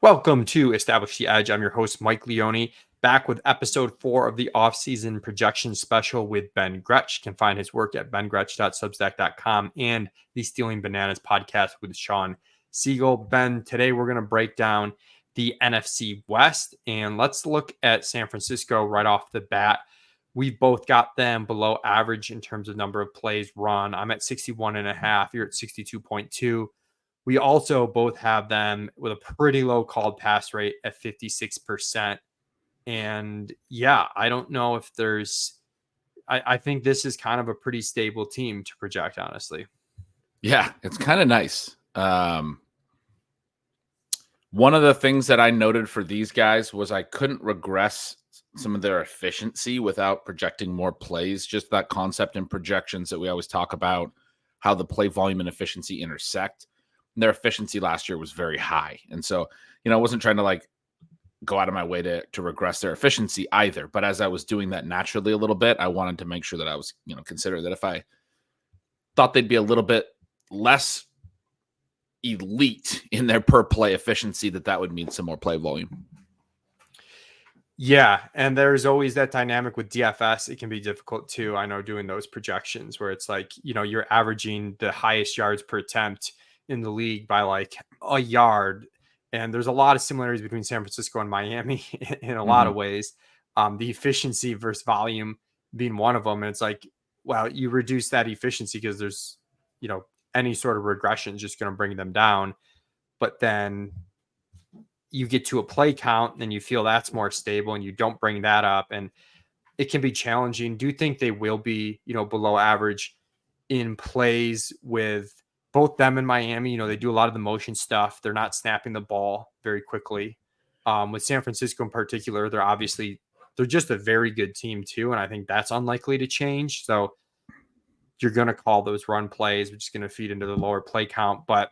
Welcome to Establish the Edge. I'm your host, Mike Leone, back with episode 4 of the offseason projection special with Ben Gretch. You can find his work at bengretch.substack.com and the Stealing Bananas podcast with Sean Siegel. Ben, today we're going to break down the NFC West, and let's look at San Francisco right off the bat. We've both got them below average in terms of number of plays run. I'm at 61.5. You're at 62.2. We also both have them with a pretty low called pass rate at 56%. And yeah, I don't know if I think this is kind of a pretty stable team to project, honestly. Yeah, it's kind of nice. One of the things that I noted for these guys was I couldn't regress some of their efficiency without projecting more plays. Just that concept and projections that we always talk about, how the play volume and efficiency intersect. Their efficiency last year was very high. And so, I wasn't trying to go out of my way to regress their efficiency either. But as I was doing that naturally a little bit, I wanted to make sure that I was, consider that if I thought they'd be a little bit less elite in their per play efficiency, that would mean some more play volume. Yeah. And there's always that dynamic with DFS. It can be difficult too. I know doing those projections where it's you're averaging the highest yards per attempt in the league by a yard. And there's a lot of similarities between San Francisco and Miami in a lot of ways. The efficiency versus volume being one of them. And it's you reduce that efficiency because there's, any sort of regression is just going to bring them down. But then you get to a play count and you feel that's more stable and you don't bring that up. And it can be challenging. Do you think they will be, below average in plays with both them and Miami? They do a lot of the motion stuff. They're not snapping the ball very quickly. With San Francisco in particular, they're just a very good team too. And I think that's unlikely to change. So you're going to call those run plays, which is going to feed into the lower play count. But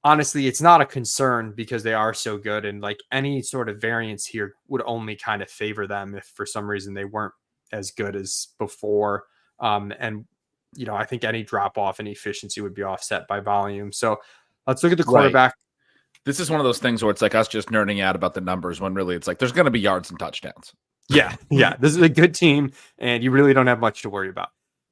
honestly, it's not a concern because they are so good. And any sort of variance here would only kind of favor them if for some reason they weren't as good as before. I think any drop off in efficiency would be offset by volume. So let's look at the quarterback. Right. This is one of those things where it's us just nerding out about the numbers when really it's there's going to be yards and touchdowns. Yeah. This is a good team and you really don't have much to worry about.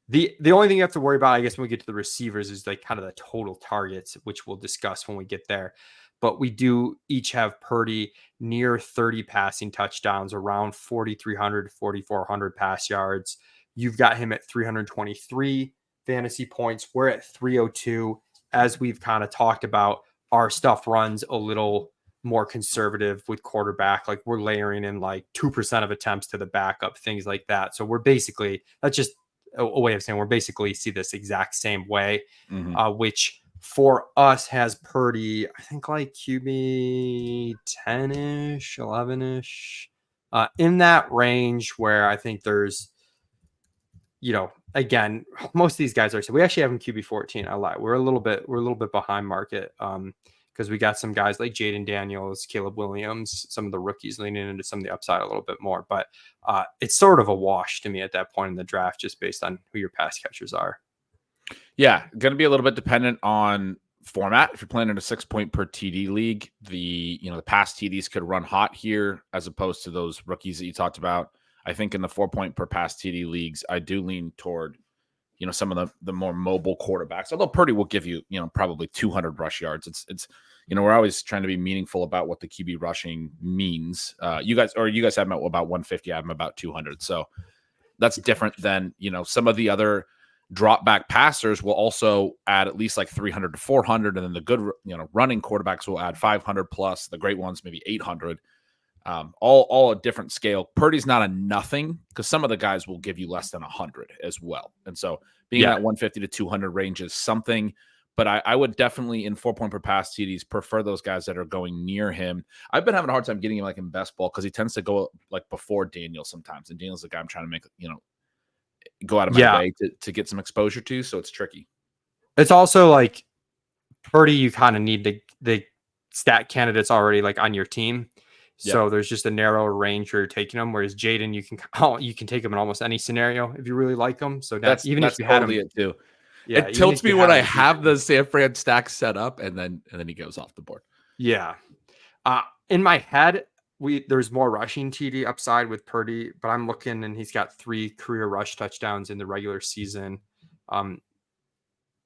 The only thing you have to worry about, I guess, when we get to the receivers is kind of the total targets, which we'll discuss when we get there. But we do each have Purdy near 30 passing touchdowns, around 4,300, 4,400 pass yards. You've got him at 323 fantasy points. We're at 302. As we've kind of talked about, our stuff runs a little more conservative with quarterback. We're layering in 2% of attempts to the backup, things like that. So that's just a way of saying we're basically see this exact same way, which for us has Purdy, I think QB 10-ish, 11-ish, in that range where I think there's, again, most of these guys are, so we actually have him QB 14. I lie. We're a little bit behind market because we got some guys like Jaden Daniels, Caleb Williams, some of the rookies leaning into some of the upside a little bit more, but it's sort of a wash to me at that point in the draft, just based on who your pass catchers are. Yeah. Going to be a little bit dependent on format. If you're playing in a 6-point per TD league, the past TDs could run hot here as opposed to those rookies that you talked about. I think in the 4-point per pass TD leagues, I do lean toward, some of the more mobile quarterbacks, although Purdy will give you, probably 200 rush yards. It's we're always trying to be meaningful about what the QB rushing means. You guys have him about 150. I have him about 200. So that's different than, some of the other drop back passers will also add at least 300 to 400. And then the good, running quarterbacks will add 500 plus, the great ones, maybe 800. All a different scale. Purdy's not a nothing because some of the guys will give you less than 100 as well. And so being in that 150 to 200 range is something, but I would definitely in 4-point per pass TDs prefer those guys that are going near him. I've been having a hard time getting him in best ball because he tends to go before Daniel sometimes. And Daniel's the guy I'm trying to make, go out of my way to get some exposure to. So it's tricky. It's also Purdy, you kind of need the stat candidates already on your team. So there's just a narrow range where you're taking them. Whereas Jaden, you can take him in almost any scenario if you really like him. So that's if you totally had him, it too. Yeah, it tilts me when I have the San Fran stack set up and then he goes off the board. Yeah. in my head, there's more rushing TD upside with Purdy, but I'm looking and he's got 3 career rush touchdowns in the regular season, and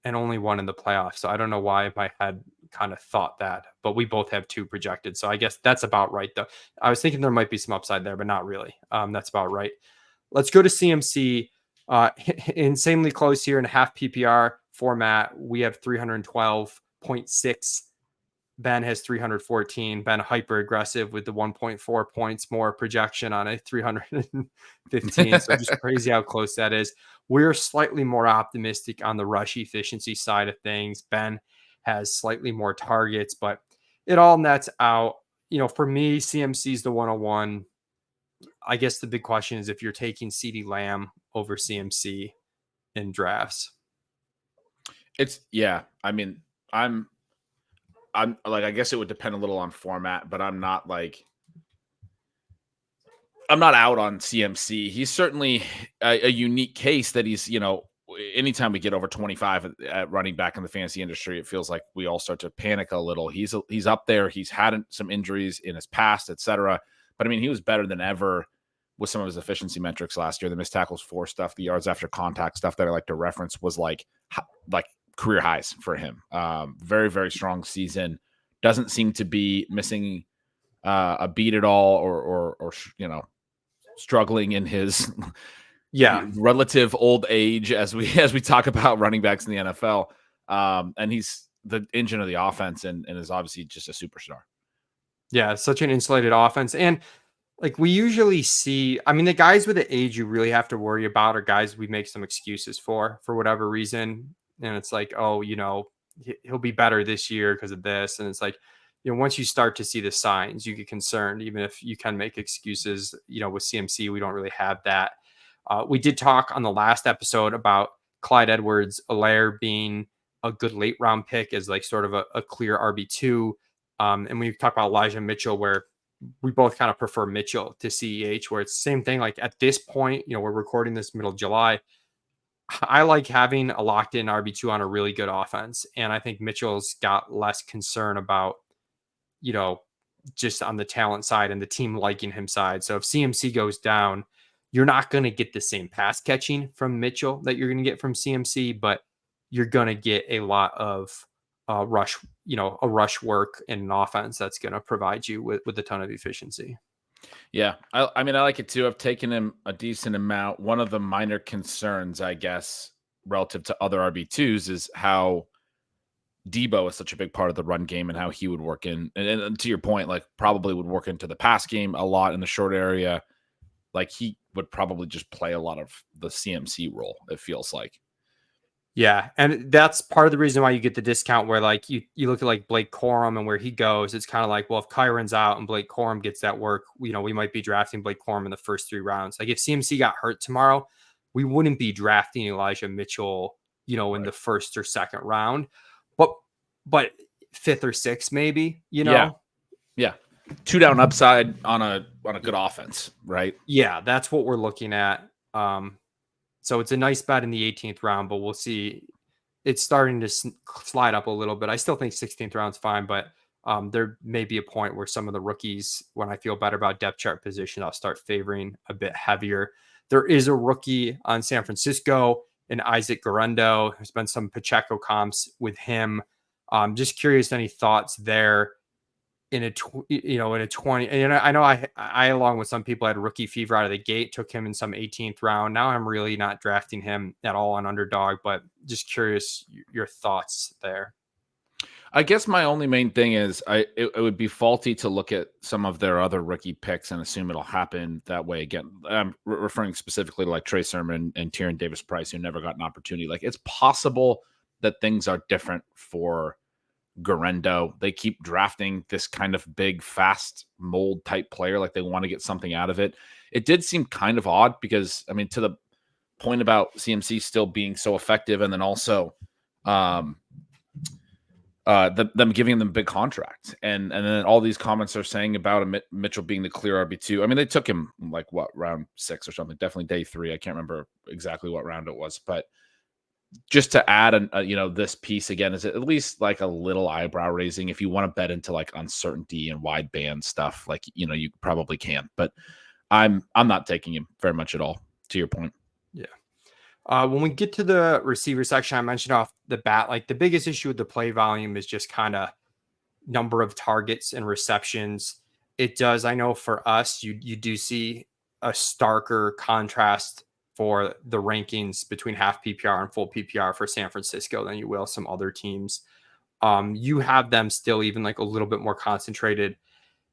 only 1 in the playoffs. So I don't know why my head kind of thought that, but we both have 2 projected. So I guess that's about right, though. I was thinking there might be some upside there, but not really. That's about right. Let's go to CMC. Insanely close here in a half PPR format. We have 312.6. Ben has 314. Ben hyper aggressive with the 1.4 points more projection on a 315. So just crazy how close that is. We're slightly more optimistic on the rush efficiency side of things. Ben has slightly more targets, but it all nets out. For me, CMC is the 101. I guess the big question is if you're taking CeeDee Lamb over CMC in drafts. I mean, I'm like, I guess it would depend a little on format, but I'm not out on CMC. He's certainly a unique case that he's, anytime we get over 25 at running back in the fantasy industry, it feels like we all start to panic a little. He's up there. He's had some injuries in his past, etc. But I mean, he was better than ever with some of his efficiency metrics last year. The missed tackles for stuff, the yards after contact stuff that I like to reference was like career highs for him. Very, very strong season. Doesn't seem to be missing a beat at all, or struggling in his relative old age as we talk about running backs in the NFL. And he's the engine of the offense and is obviously just a superstar. Yeah, such an insulated offense. And like we usually see, I mean, the guys with the age you really have to worry about are guys we make some excuses for whatever reason. And it's like, oh, he'll be better this year because of this. And it's like, once you start to see the signs, you get concerned, even if you can make excuses. With CMC, we don't really have that. We did talk on the last episode about Clyde Edwards-Helaire being a good late round pick as like sort of a clear RB2. And we talked about Elijah Mitchell, where we both kind of prefer Mitchell to CEH, where it's the same thing. Like at this point, we're recording this middle of July. I like having a locked in RB2 on a really good offense. And I think Mitchell's got less concern about, just on the talent side and the team liking him side. So if CMC goes down, you're not going to get the same pass catching from Mitchell that you're going to get from CMC, but you're going to get a lot of rush work in an offense that's going to provide you with a ton of efficiency. Yeah. I mean, I like it too. I've taken him a decent amount. One of the minor concerns, I guess, relative to other RB2s is how Debo is such a big part of the run game and how he would work in. And to your point, like probably would work into the pass game a lot in the short area. Like he would probably just play a lot of the CMC role, it feels like. Yeah, and that's part of the reason why you get the discount where like you look at like Blake Corum and where he goes. It's kind of like, well, if Kyren's out and Blake Corum gets that work, we might be drafting Blake Corum in the first 3 rounds. Like if CMC got hurt tomorrow, we wouldn't be drafting Elijah Mitchell, in the first or second round, but 5th or 6th maybe, Yeah. 2 down upside on a good offense, right? Yeah, that's what we're looking at. So it's a nice bet in the 18th round, but we'll see. It's starting to slide up a little bit. I still think 16th round's fine, but there may be a point where some of the rookies, when I feel better about depth chart position, I'll start favoring a bit heavier. There is a rookie on San Francisco and Isaac Guerendo. There's been some Pacheco comps with him. Just curious, any thoughts there? In a 20, and I know I along with some people had rookie fever out of the gate, took him in some 18th round. Now I'm really not drafting him at all on underdog, but just curious your thoughts there. I guess my only main thing is it would be faulty to look at some of their other rookie picks and assume it'll happen that way again. I'm referring specifically to like Trey Sermon and Tyrion Davis-Price, who never got an opportunity. Like it's possible that things are different for Guerendo. They keep drafting this kind of big, fast mold type player. Like they want to get something out of it. It did seem kind of odd because, I mean, to the point about CMC still being so effective, and then also them giving them big contracts. And then all these comments are saying about Mitchell being the clear RB2. I mean, they took him like what, round 6 or something, definitely day 3. I can't remember exactly what round it was, but just to add this piece again is at least like a little eyebrow raising. If you want to bet into like uncertainty and wide band stuff, like, you probably can, but I'm not taking him very much at all, to your point. Yeah. When we get to the receiver section, I mentioned off the bat, like the biggest issue with the play volume is just kind of number of targets and receptions. It does. I know for us, you do see a starker contrast for the rankings between half PPR and full PPR for San Francisco than you will some other teams. You have them still even like a little bit more concentrated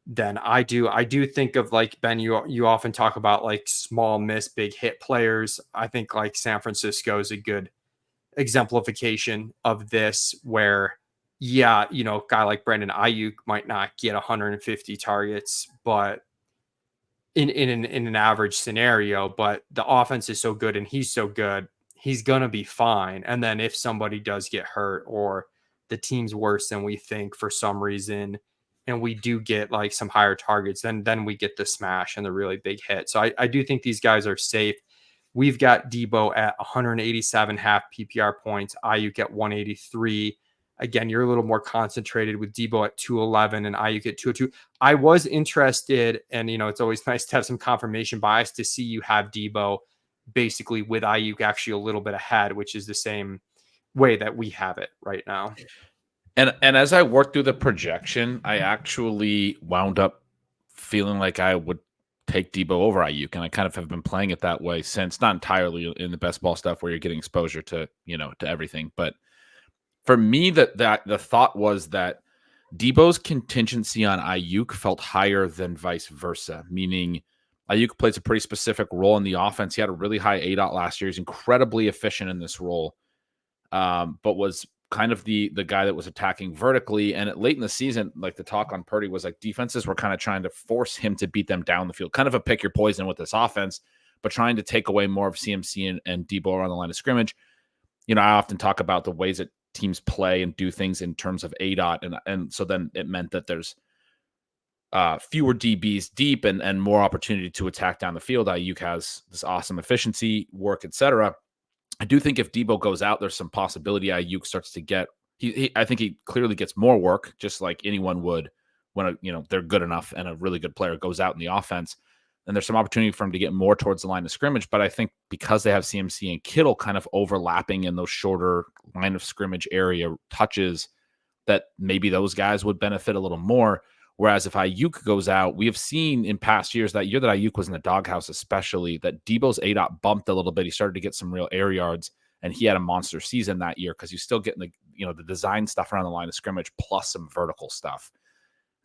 than I do. I do think of like Ben, you often talk about like small miss, big hit players. I think like San Francisco is a good exemplification of this where, yeah, a guy like Brandon Ayuk might not get 150 targets, but in an average scenario, but the offense is so good and he's so good, he's gonna be fine. And then if somebody does get hurt or the team's worse than we think for some reason, and we do get like some higher targets, then we get the smash and the really big hit. So I do think these guys are safe. We've got Debo at 187 half PPR points, Ayuk at 183. Again, you're a little more concentrated with Debo at 211 and Ayuk at 202. I was interested, and it's always nice to have some confirmation bias to see you have Debo basically with Ayuk actually a little bit ahead, which is the same way that we have it right now. And as I worked through the projection, I actually wound up feeling like I would take Debo over Ayuk, and I kind of have been playing it that way since. Not entirely in the best ball stuff where you're getting exposure to to everything, but for me, that the thought was that Debo's contingency on Ayuk felt higher than vice versa, meaning Ayuk plays a pretty specific role in the offense. He had a really high ADOT last year. He's incredibly efficient in this role, but was kind of the guy that was attacking vertically. And late in the season, like the talk on Purdy was like defenses were kind of trying to force him to beat them down the field, kind of a pick your poison with this offense, but trying to take away more of CMC and Debo around the line of scrimmage. I often talk about the ways that teams play and do things in terms of ADOT. And so then it meant that there's fewer DBs deep and more opportunity to attack down the field. Ayuk has this awesome efficiency, work, etc. I do think if Debo goes out, there's some possibility Ayuk starts to get, I think he clearly gets more work, just like anyone would when they're good enough and a really good player goes out in the offense. And there's some opportunity for him to get more towards the line of scrimmage. But I think because they have CMC and Kittle kind of overlapping in those shorter line of scrimmage area touches, that maybe those guys would benefit a little more. Whereas if Ayuk goes out, we have seen in past years, that year that Ayuk was in the doghouse especially, that Debo's ADOT bumped a little bit. He started to get some real air yards, and he had a monster season that year because he's still getting the design stuff around the line of scrimmage plus some vertical stuff.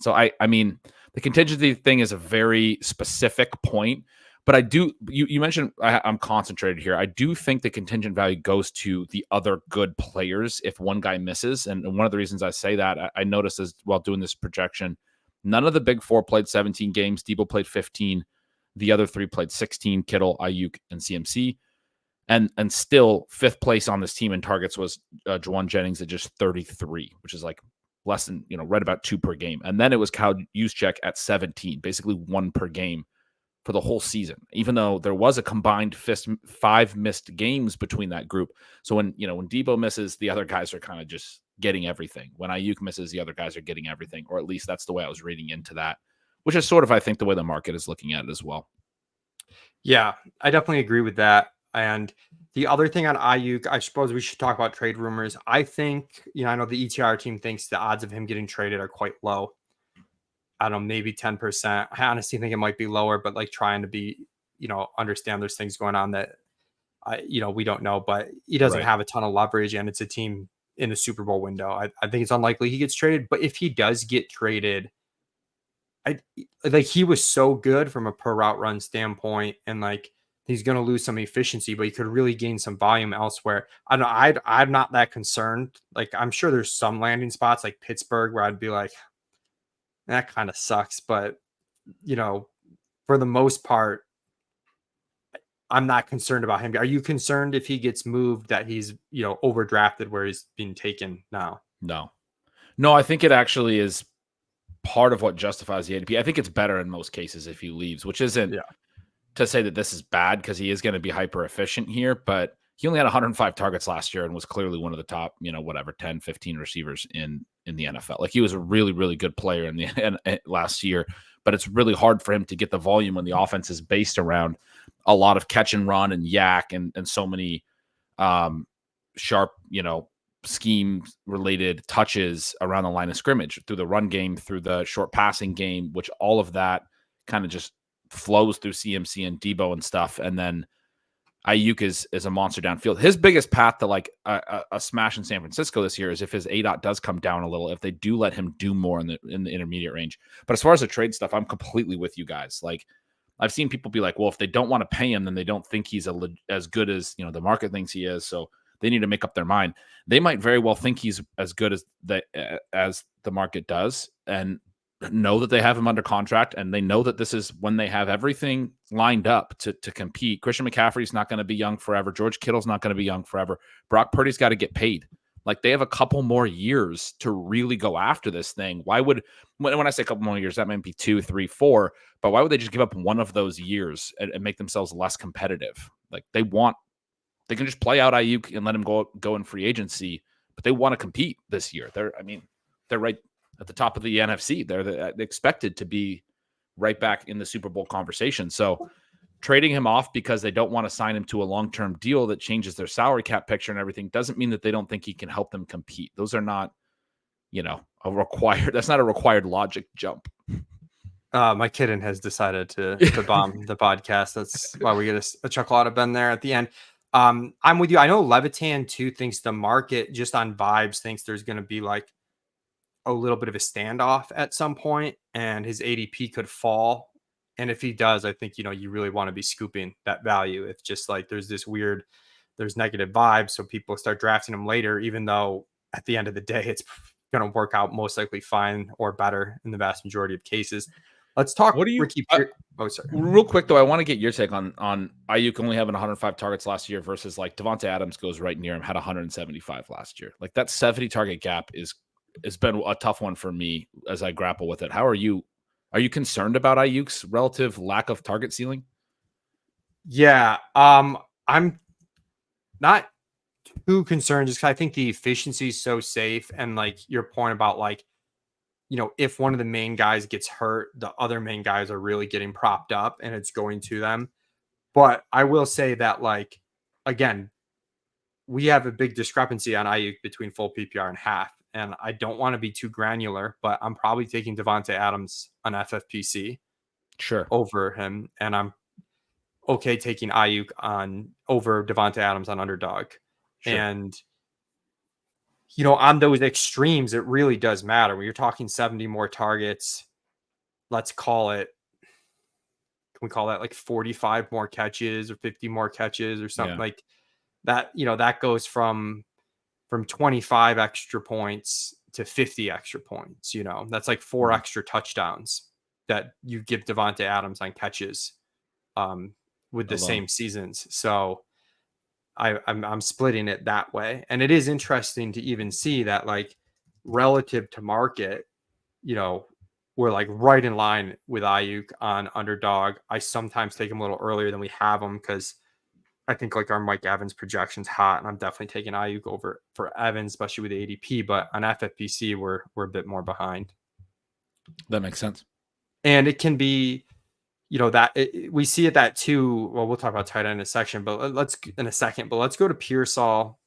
So I mean, the contingency thing is a very specific point, but I do, you mentioned I'm concentrated here. I do think the contingent value goes to the other good players if one guy misses. And one of the reasons I say that, I noticed as while doing this projection, none of the big four played 17 games. Debo played 15. The other three played 16, Kittle, Ayuk, and CMC. And still fifth place on this team in targets was Juwan Jennings at just 33, which is like less than, right about 2 per game. And then it was Kyle Juszczyk at 17, basically 1 per game for the whole season, even though there was a combined 5 missed games between that group. So when Debo misses, the other guys are kind of just getting everything. When Ayuk misses, the other guys are getting everything, or at least that's the way I was reading into that, which is sort of, I think, the way the market is looking at it as well. Yeah, I definitely agree with that. And the other thing on Ayuk, I suppose we should talk about trade rumors. I think, I know the ETR team thinks the odds of him getting traded are quite low. I don't know, maybe 10%. I honestly think it might be lower, but like trying to be, understand there's things going on that, we don't know, but he doesn't have a ton of leverage and it's a team in the Super Bowl window. I think it's unlikely he gets traded, but if he does get traded, he was so good from a per route run standpoint, and like he's going to lose some efficiency, but he could really gain some volume elsewhere. I don't know. I'm not that concerned. Like, I'm sure there's some landing spots like Pittsburgh where I'd be like, that kind of sucks. But, for the most part, I'm not concerned about him. Are you concerned if he gets moved that he's, overdrafted where he's being taken now? No, I think it actually is part of what justifies the ADP. I think it's better in most cases if he leaves, which isn't to say that this is bad because he is going to be hyper efficient here, but he only had 105 targets last year and was clearly one of the top, 10, 15 receivers in the NFL. Like he was a really, really good player in the last year, but it's really hard for him to get the volume when the offense is based around a lot of catch and run and yak and so many sharp, scheme related touches around the line of scrimmage through the run game, through the short passing game, which all of that kind of just flows through CMC and Debo and stuff. And then Ayuk is a monster downfield. His biggest path to like a smash in San Francisco this year is if his ADOT does come down a little, if they do let him do more in the intermediate range. But as far as the trade stuff, I'm completely with you guys. Like I've seen people be like, well, if they don't want to pay him, then they don't think he's as good as the market thinks he is. So they need to make up their mind. They might very well think he's as good as the market does, and know that they have him under contract, and they know that this is when they have everything lined up to compete. Christian McCaffrey's not going to be young forever. George Kittle's not going to be young forever. Brock Purdy's got to get paid. Like they have a couple more years to really go after this thing. Why would, when I say a couple more years, that might be 2, 3, 4, but why would they just give up one of those years and make themselves less competitive? Like they can just play out Ayuk and let him go in free agency, but they want to compete this year. They're right at the top of the NFC. They're expected to be right back in the Super Bowl conversation. So trading him off because they don't want to sign him to a long-term deal that changes their salary cap picture and everything doesn't mean that they don't think he can help them compete. Those are not, that's not a required logic jump. My kitten has decided to bomb the podcast. That's why we get a chuckle out of Ben there at the end. I'm with you. I know Levitan too thinks the market just on vibes thinks there's going to be like a little bit of a standoff at some point and his ADP could fall. And if he does, I think, you really want to be scooping that value. If just like there's negative vibes. So people start drafting him later, even though at the end of the day, it's going to work out most likely fine or better in the vast majority of cases. Let's talk Ricky Pierce. Sorry. Real quick, though, I want to get your take on Ayuk only having 105 targets last year versus like Devontae Adams goes right near him, had 175 last year. Like that 70 target gap has been a tough one for me as I grapple with it. How are you? Are you concerned about Ayuk's relative lack of target ceiling? Yeah, I'm not too concerned just because I think the efficiency is so safe. And like your point about like, if one of the main guys gets hurt, the other main guys are really getting propped up and it's going to them. But I will say that like, again, we have a big discrepancy on Ayuk between full PPR and half. And I don't want to be too granular, but I'm probably taking Devontae Adams on FFPC over him. And I'm okay taking Ayuk over Devontae Adams on underdog. Sure. And, on those extremes, it really does matter. When you're talking 70 more targets, let's call it, can we call that like 45 more catches or 50 more catches or something like that? That goes from 25 extra points to 50 extra points. That's like 4 extra touchdowns that you give Devontae Adams on catches with the same seasons. So I'm splitting it that way. And it is interesting to even see that like relative to market, we're like right in line with Ayuk on underdog. I sometimes take him a little earlier than we have him because I think like our Mike Evans projection's hot, and I'm definitely taking Ayuk over for Evans, especially with the ADP. But on FFPC, we're a bit more behind. That makes sense. And it can be, we see it that too. Well, we'll talk about tight end in a second, but let's go to Pearsall.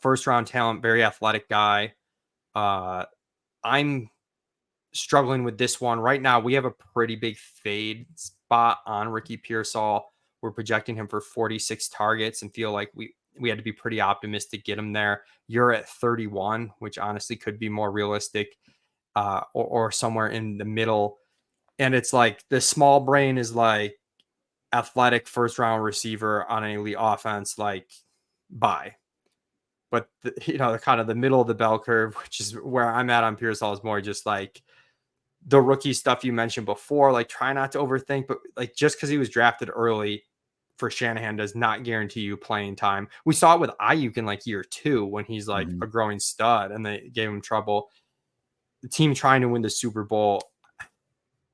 First round talent, very athletic guy. I'm struggling with this one right now. We have a pretty big fade spot on Ricky Pearsall. We're projecting him for 46 targets and feel like we had to be pretty optimistic to get him there. You're at 31, which honestly could be more realistic, or somewhere in the middle. And it's like the small brain is like athletic first round receiver on an elite offense, like buy. But kind of the middle of the bell curve, which is where I'm at on Pearsall, is more just like the rookie stuff you mentioned before, like try not to overthink, but like just because he was drafted early for Shanahan does not guarantee you playing time. We saw it with Ayuk in like year 2 when he's like a growing stud and they gave him trouble. The team trying to win the Super Bowl,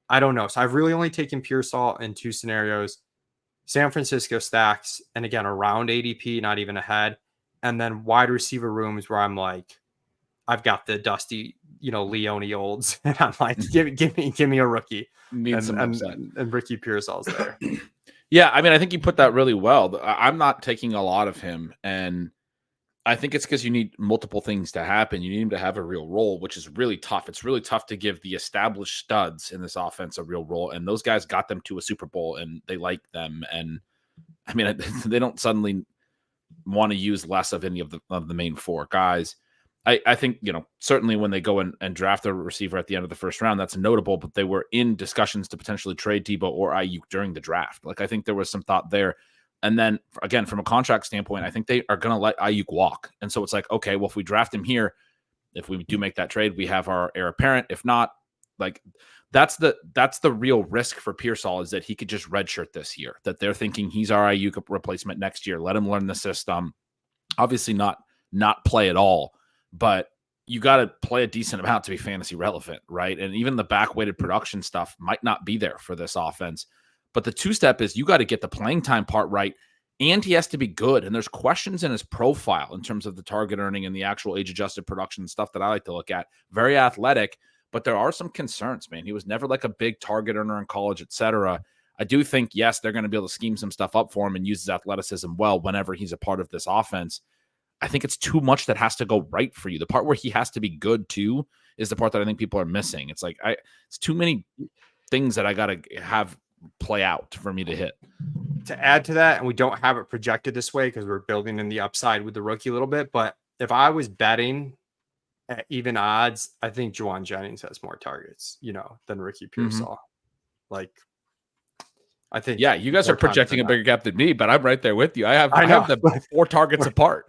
I don't know. So I've really only taken Pearsall in 2 scenarios. San Francisco stacks, and again, around ADP, not even ahead. And then wide receiver rooms where I'm like, I've got the dusty, Leone olds, and I'm like, give me a rookie, Need some upside. and Ricky Pearsall's there. Yeah, I mean, I think you put that really well. I'm not taking a lot of him, and I think it's because you need multiple things to happen. You need him to have a real role, which is really tough. It's really tough to give the established studs in this offense a real role, and those guys got them to a Super Bowl, and they like them. And I mean, they don't suddenly want to use less of any of the main four guys. I think, certainly when they go and draft a receiver at the end of the first round, that's notable, but they were in discussions to potentially trade Debo or Ayuk during the draft. Like, I think there was some thought there. And then again, from a contract standpoint, I think they are going to let Ayuk walk. And so it's like, okay, well, if we draft him here, if we do make that trade, we have our heir apparent. If not, like, that's the real risk for Pearsall, is that he could just redshirt this year, that they're thinking he's our Ayuk replacement next year. Let him learn the system. Obviously not play at all, but you got to play a decent amount to be fantasy relevant, right? And even the back-weighted production stuff might not be there for this offense. But the two-step is you got to get the playing time part right, and he has to be good. And there's questions in his profile in terms of the target earning and the actual age-adjusted production stuff that I like to look at. Very athletic, but there are some concerns, man. He was never like a big target earner in college, etc. I do think, yes, they're going to be able to scheme some stuff up for him and use his athleticism well whenever he's a part of this offense. I think it's too much that has to go right for you. The part where he has to be good too is the part that I think people are missing. It's like, it's too many things that I got to have play out for me to hit. To add to that, and we don't have it projected this way because we're building in the upside with the rookie a little bit, but if I was betting at even odds, I think Juwan Jennings has more targets, than Ricky Pearsall. Like, I think, yeah, you guys are projecting a bigger gap than me, but I'm right there with you. I have them 4 targets apart.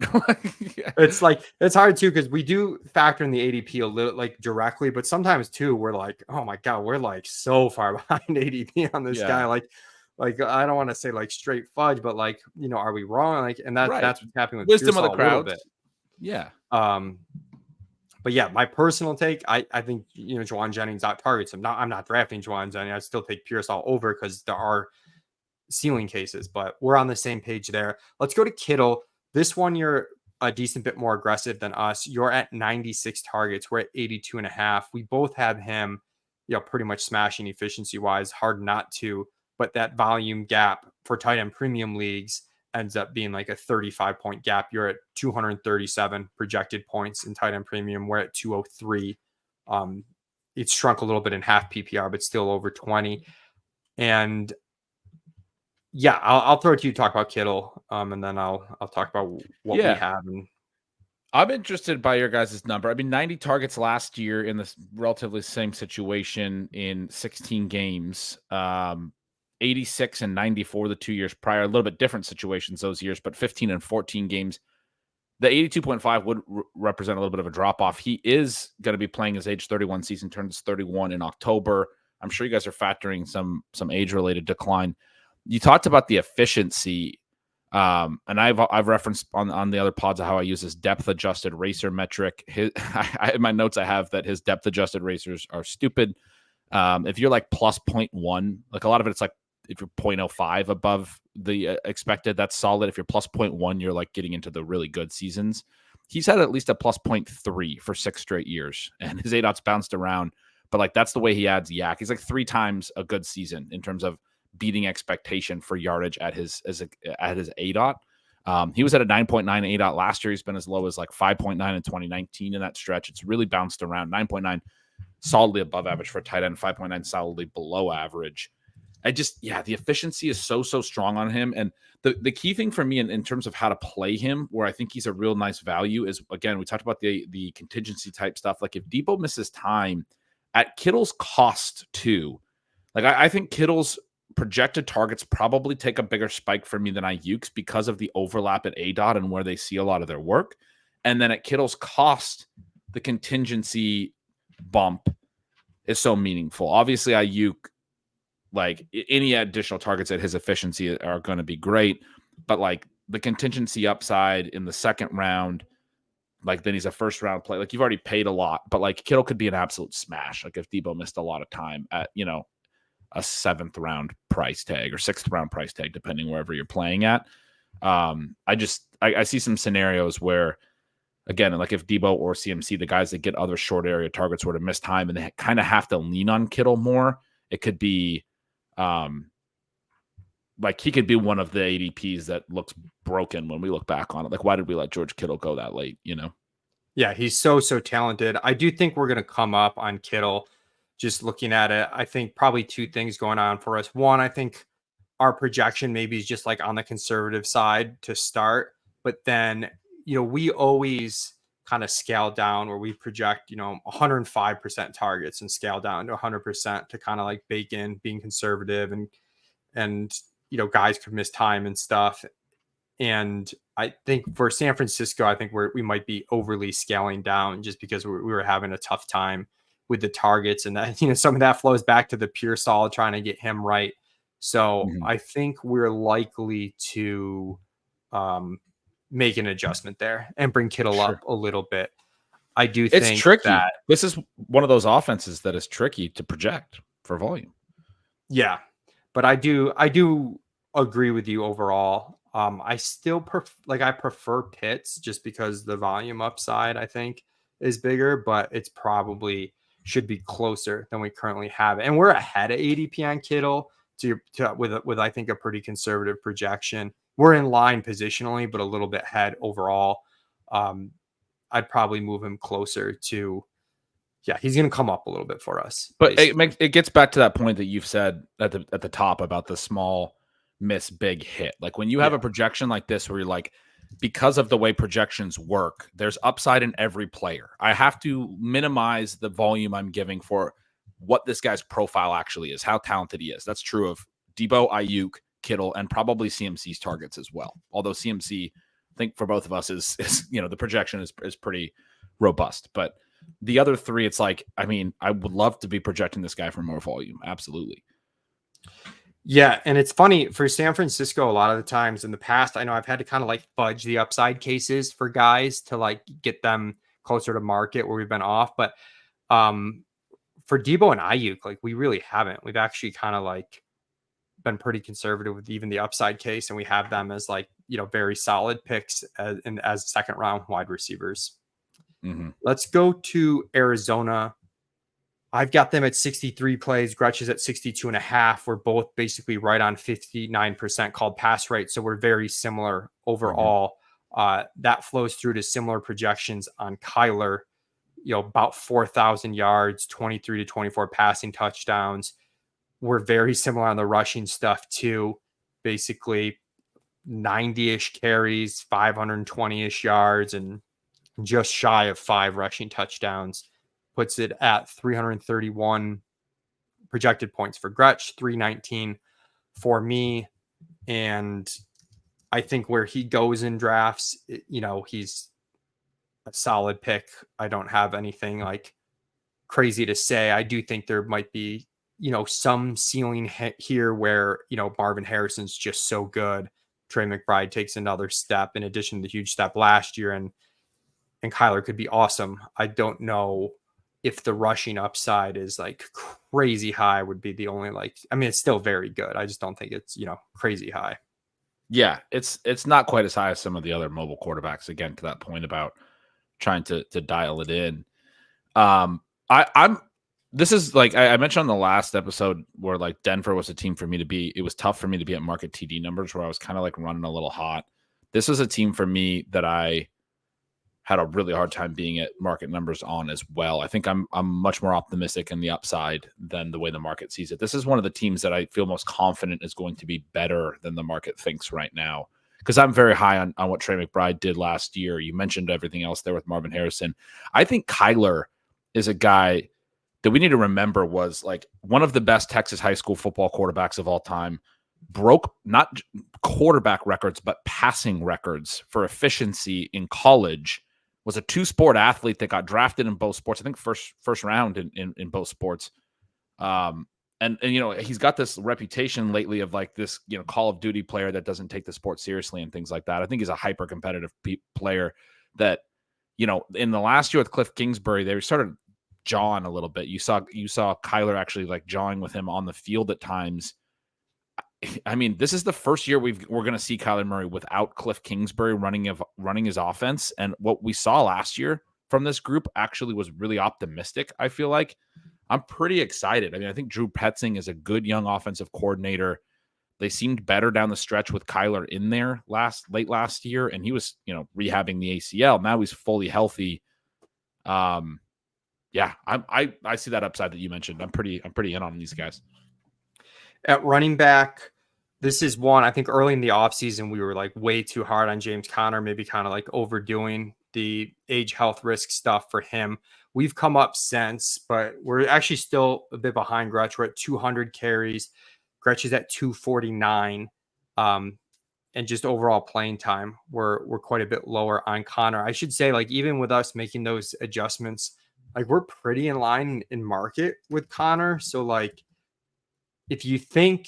Yeah. It's like, it's hard too, because we do factor in the ADP a little, like, directly, but sometimes too, we're like, oh my God, we're like so far behind ADP on this guy. Like I don't want to say like straight fudge, but like, are we wrong? Like, and that's what's happening with wisdom Pearsall of the crowd. Yeah. But yeah, my personal take, I think, Juwan Jennings out targets him. I'm not drafting Juwan Jennings. I still take Pearsall over because there are ceiling cases, but we're on the same page there. Let's go to Kittle. This one, you're a decent bit more aggressive than us. You're at 96 targets. We're at 82.5. We both have him, pretty much smashing efficiency wise. Hard not to, but that volume gap for tight end premium leagues ends up being like a 35-point gap. You're at 237 projected points in tight end premium. We're at 203. It's shrunk a little bit in half PPR, but still over 20. And yeah, I'll throw it to you to talk about Kittle, and then I'll talk about what we have. And I'm interested by your guys' number. I mean, 90 targets last year in this relatively same situation in 16 games. 86 and 94 the 2 years prior, a little bit different situations those years, but 15 and 14 games. The 82.5 would represent a little bit of a drop-off. He is going to be playing his age 31 season, turns 31 in October. I'm sure you guys are factoring some age-related decline. You talked about the efficiency, and I've referenced on the other pods of how I use this depth-adjusted racer metric. In my notes, I have that his depth-adjusted racers are stupid. If you're like plus 0.1, like a lot of it, it's like if you're 0.05 above the expected, that's solid. If you're plus 0.1, you're like getting into the really good seasons. He's had at least a plus 0.3 for 6 straight years, and his ADOT's bounced around, but like that's the way he adds yak. He's like 3 times a good season in terms of beating expectation for yardage at his ADOT. He was at a 9.9 ADOT last year. He's been as low as like 5.9 in 2019 in that stretch. It's really bounced around. 9.9 solidly above average for a tight end, 5.9 solidly below average. The efficiency is so strong on him. And the key thing for me in terms of how to play him, where I think he's a real nice value, is, again, we talked about the contingency type stuff. Like if Debo misses time at Kittle's cost too, like I think Kittle's projected targets probably take a bigger spike for me than Ayuk's because of the overlap at ADOT and where they see a lot of their work. And then at Kittle's cost, the contingency bump is so meaningful. Obviously, Ayuk, like any additional targets at his efficiency are going to be great, but like the contingency upside in the second round, like then he's a first round play. Like you've already paid a lot, but like Kittle could be an absolute smash. Like if Debo missed a lot of time at, a 7th round price tag or 6th round price tag, depending wherever you're playing at. I see some scenarios where, again, like if Debo or CMC, the guys that get other short area targets, were to miss time and they kind of have to lean on Kittle more, it could be like he could be one of the ADPs that looks broken when we look back on it. Like, why did we let George Kittle go that late, you know? Yeah, he's so talented. I do think we're going to come up on Kittle. Just looking at it, I think probably two things going on for us. One, I think our projection maybe is just like on the conservative side to start, but then, we always kind of scale down where we project, 105% targets and scale down to 100% to kind of like bake in being conservative and, guys could miss time and stuff. And I think for San Francisco, I think we might be overly scaling down just because we were having a tough time with the targets, and that, some of that flows back to the pure solid trying to get him right. So I think we're likely to make an adjustment there and bring Kittle up a little bit. I do think it's tricky. that This is one of those offenses that is tricky to project for volume. Yeah, but I do agree with you overall. I still prefer Pitts just because the volume upside I think is bigger, but it's probably should be closer than we currently have, and we're ahead of ADP on Kittle with I think a pretty conservative projection. We're in line positionally, but a little bit ahead overall. I'd probably move him closer to. Yeah, he's going to come up a little bit for us. But it gets back to that point that you've said at the top about the small miss, big hit. Like when you have a projection like this where you're like, because of the way projections work, there's upside in every player. I have to minimize the volume I'm giving for what this guy's profile actually is, how talented he is. That's true of Debo, Ayuk, Kittle, and probably CMC's targets as well. Although CMC, I think for both of us is the projection is pretty robust. But the other three, it's like, I mean, I would love to be projecting this guy for more volume. Absolutely. Yeah, and it's funny for San Francisco, a lot of the times in the past, I know I've had to kind of like fudge the upside cases for guys to like get them closer to market where we've been off. But for Debo and Ayuk, like we really haven't. We've actually kind of like been pretty conservative with even the upside case, and we have them as like, very solid picks as second round wide receivers. Let's go to Arizona. I've got them at 63 plays. Gretch is at 62.5. We're both basically right on 59% called pass rate. So we're very similar overall. That flows through to similar projections on Kyler, about 4,000 yards, 23 to 24 passing touchdowns. We're very similar on the rushing stuff too. Basically 90-ish carries, 520-ish yards, and just shy of 5 rushing touchdowns. Puts it at 331 projected points for Gretch, 319 for me. And I think where he goes in drafts, he's a solid pick. I don't have anything like crazy to say. I do think there might be, some ceiling here where, Marvin Harrison's just so good. Trey McBride takes another step in addition to the huge step last year, and Kyler could be awesome. I don't know if the rushing upside is like crazy high would be the only it's still very good. I just don't think it's, crazy high. Yeah, it's not quite as high as some of the other mobile quarterbacks. Again, to that point about trying to dial it in. This is like I mentioned on the last episode where like Denver was a team for me to be. It was tough for me to be at market TD numbers where I was kind of like running a little hot. This was a team for me that I had a really hard time being at market numbers on as well. I think I'm much more optimistic in the upside than the way the market sees it. This is one of the teams that I feel most confident is going to be better than the market thinks right now, because I'm very high on what Trey McBride did last year. You mentioned everything else there with Marvin Harrison. I think Kyler is a guy that we need to remember was like one of the best Texas high school football quarterbacks of all time, broke not quarterback records, but passing records for efficiency in college, was a 2-sport athlete that got drafted in both sports. I think first round in both sports. And he's got this reputation lately of like this, Call of Duty player that doesn't take the sport seriously and things like that. I think he's a hyper competitive player that, in the last year with Cliff Kingsbury, they started jawing a little bit. You saw Kyler actually like jawing with him on the field at times. I mean, this is the first year we're going to see Kyler Murray without Cliff Kingsbury running his offense. And what we saw last year from this group actually was really optimistic. I feel like I'm pretty excited. I mean, I think Drew Petzing is a good young offensive coordinator. They seemed better down the stretch with Kyler in there late last year, and he was, rehabbing the ACL. Now he's fully healthy. Yeah, I see that upside that you mentioned. I'm pretty in on these guys. At running back, this is one, I think early in the offseason, we were like way too hard on James Conner, maybe kind of like overdoing the age health risk stuff for him. We've come up since, but we're actually still a bit behind Gretch. We're at 200 carries. Gretch is at 249. And just overall playing time, we're quite a bit lower on Conner. I should say, like, even with us making those adjustments, like, we're pretty in line in market with Conner. So, like, if you think,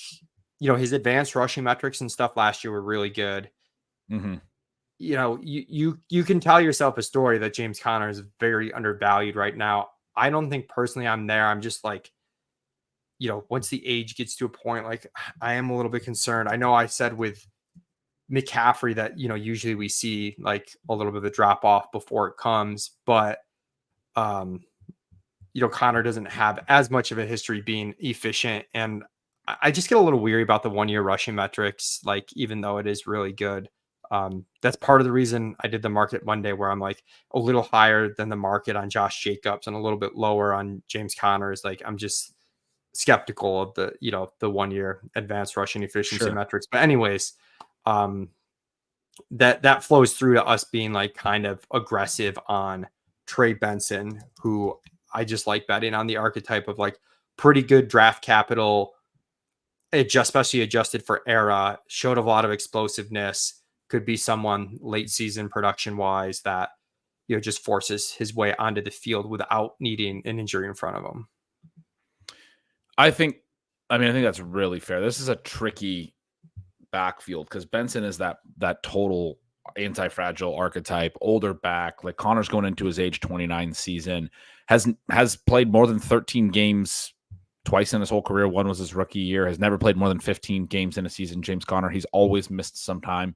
his advanced rushing metrics and stuff last year were really good, mm-hmm. You can tell yourself a story that James Conner is very undervalued right now. I don't think personally I'm there. I'm just like, once the age gets to a point, like, I am a little bit concerned. I know I said with McCaffrey that, usually we see like a little bit of a drop off before it comes, but, Conner doesn't have as much of a history being efficient. And I just get a little weary about the 1 year rushing metrics. Like, even though it is really good, that's part of the reason I did the market Monday, where I'm like a little higher than the market on Josh Jacobs and a little bit lower on James Conner. Is like, I'm just skeptical of the, the 1 year advanced rushing efficiency metrics. But anyways, that flows through to us being like kind of aggressive on Trey Benson, who I just like betting on the archetype of like pretty good draft capital, especially adjusted for era, showed a lot of explosiveness, could be someone late season production wise that, just forces his way onto the field without needing an injury in front of him. I think that's really fair. This is a tricky backfield because Benson is that total anti-fragile archetype, older back. Like, Connor's going into his age 29 season, has played more than 13 games twice in his whole career. One was his rookie year. Has never played more than 15 games in a season. James Conner, he's always missed some time.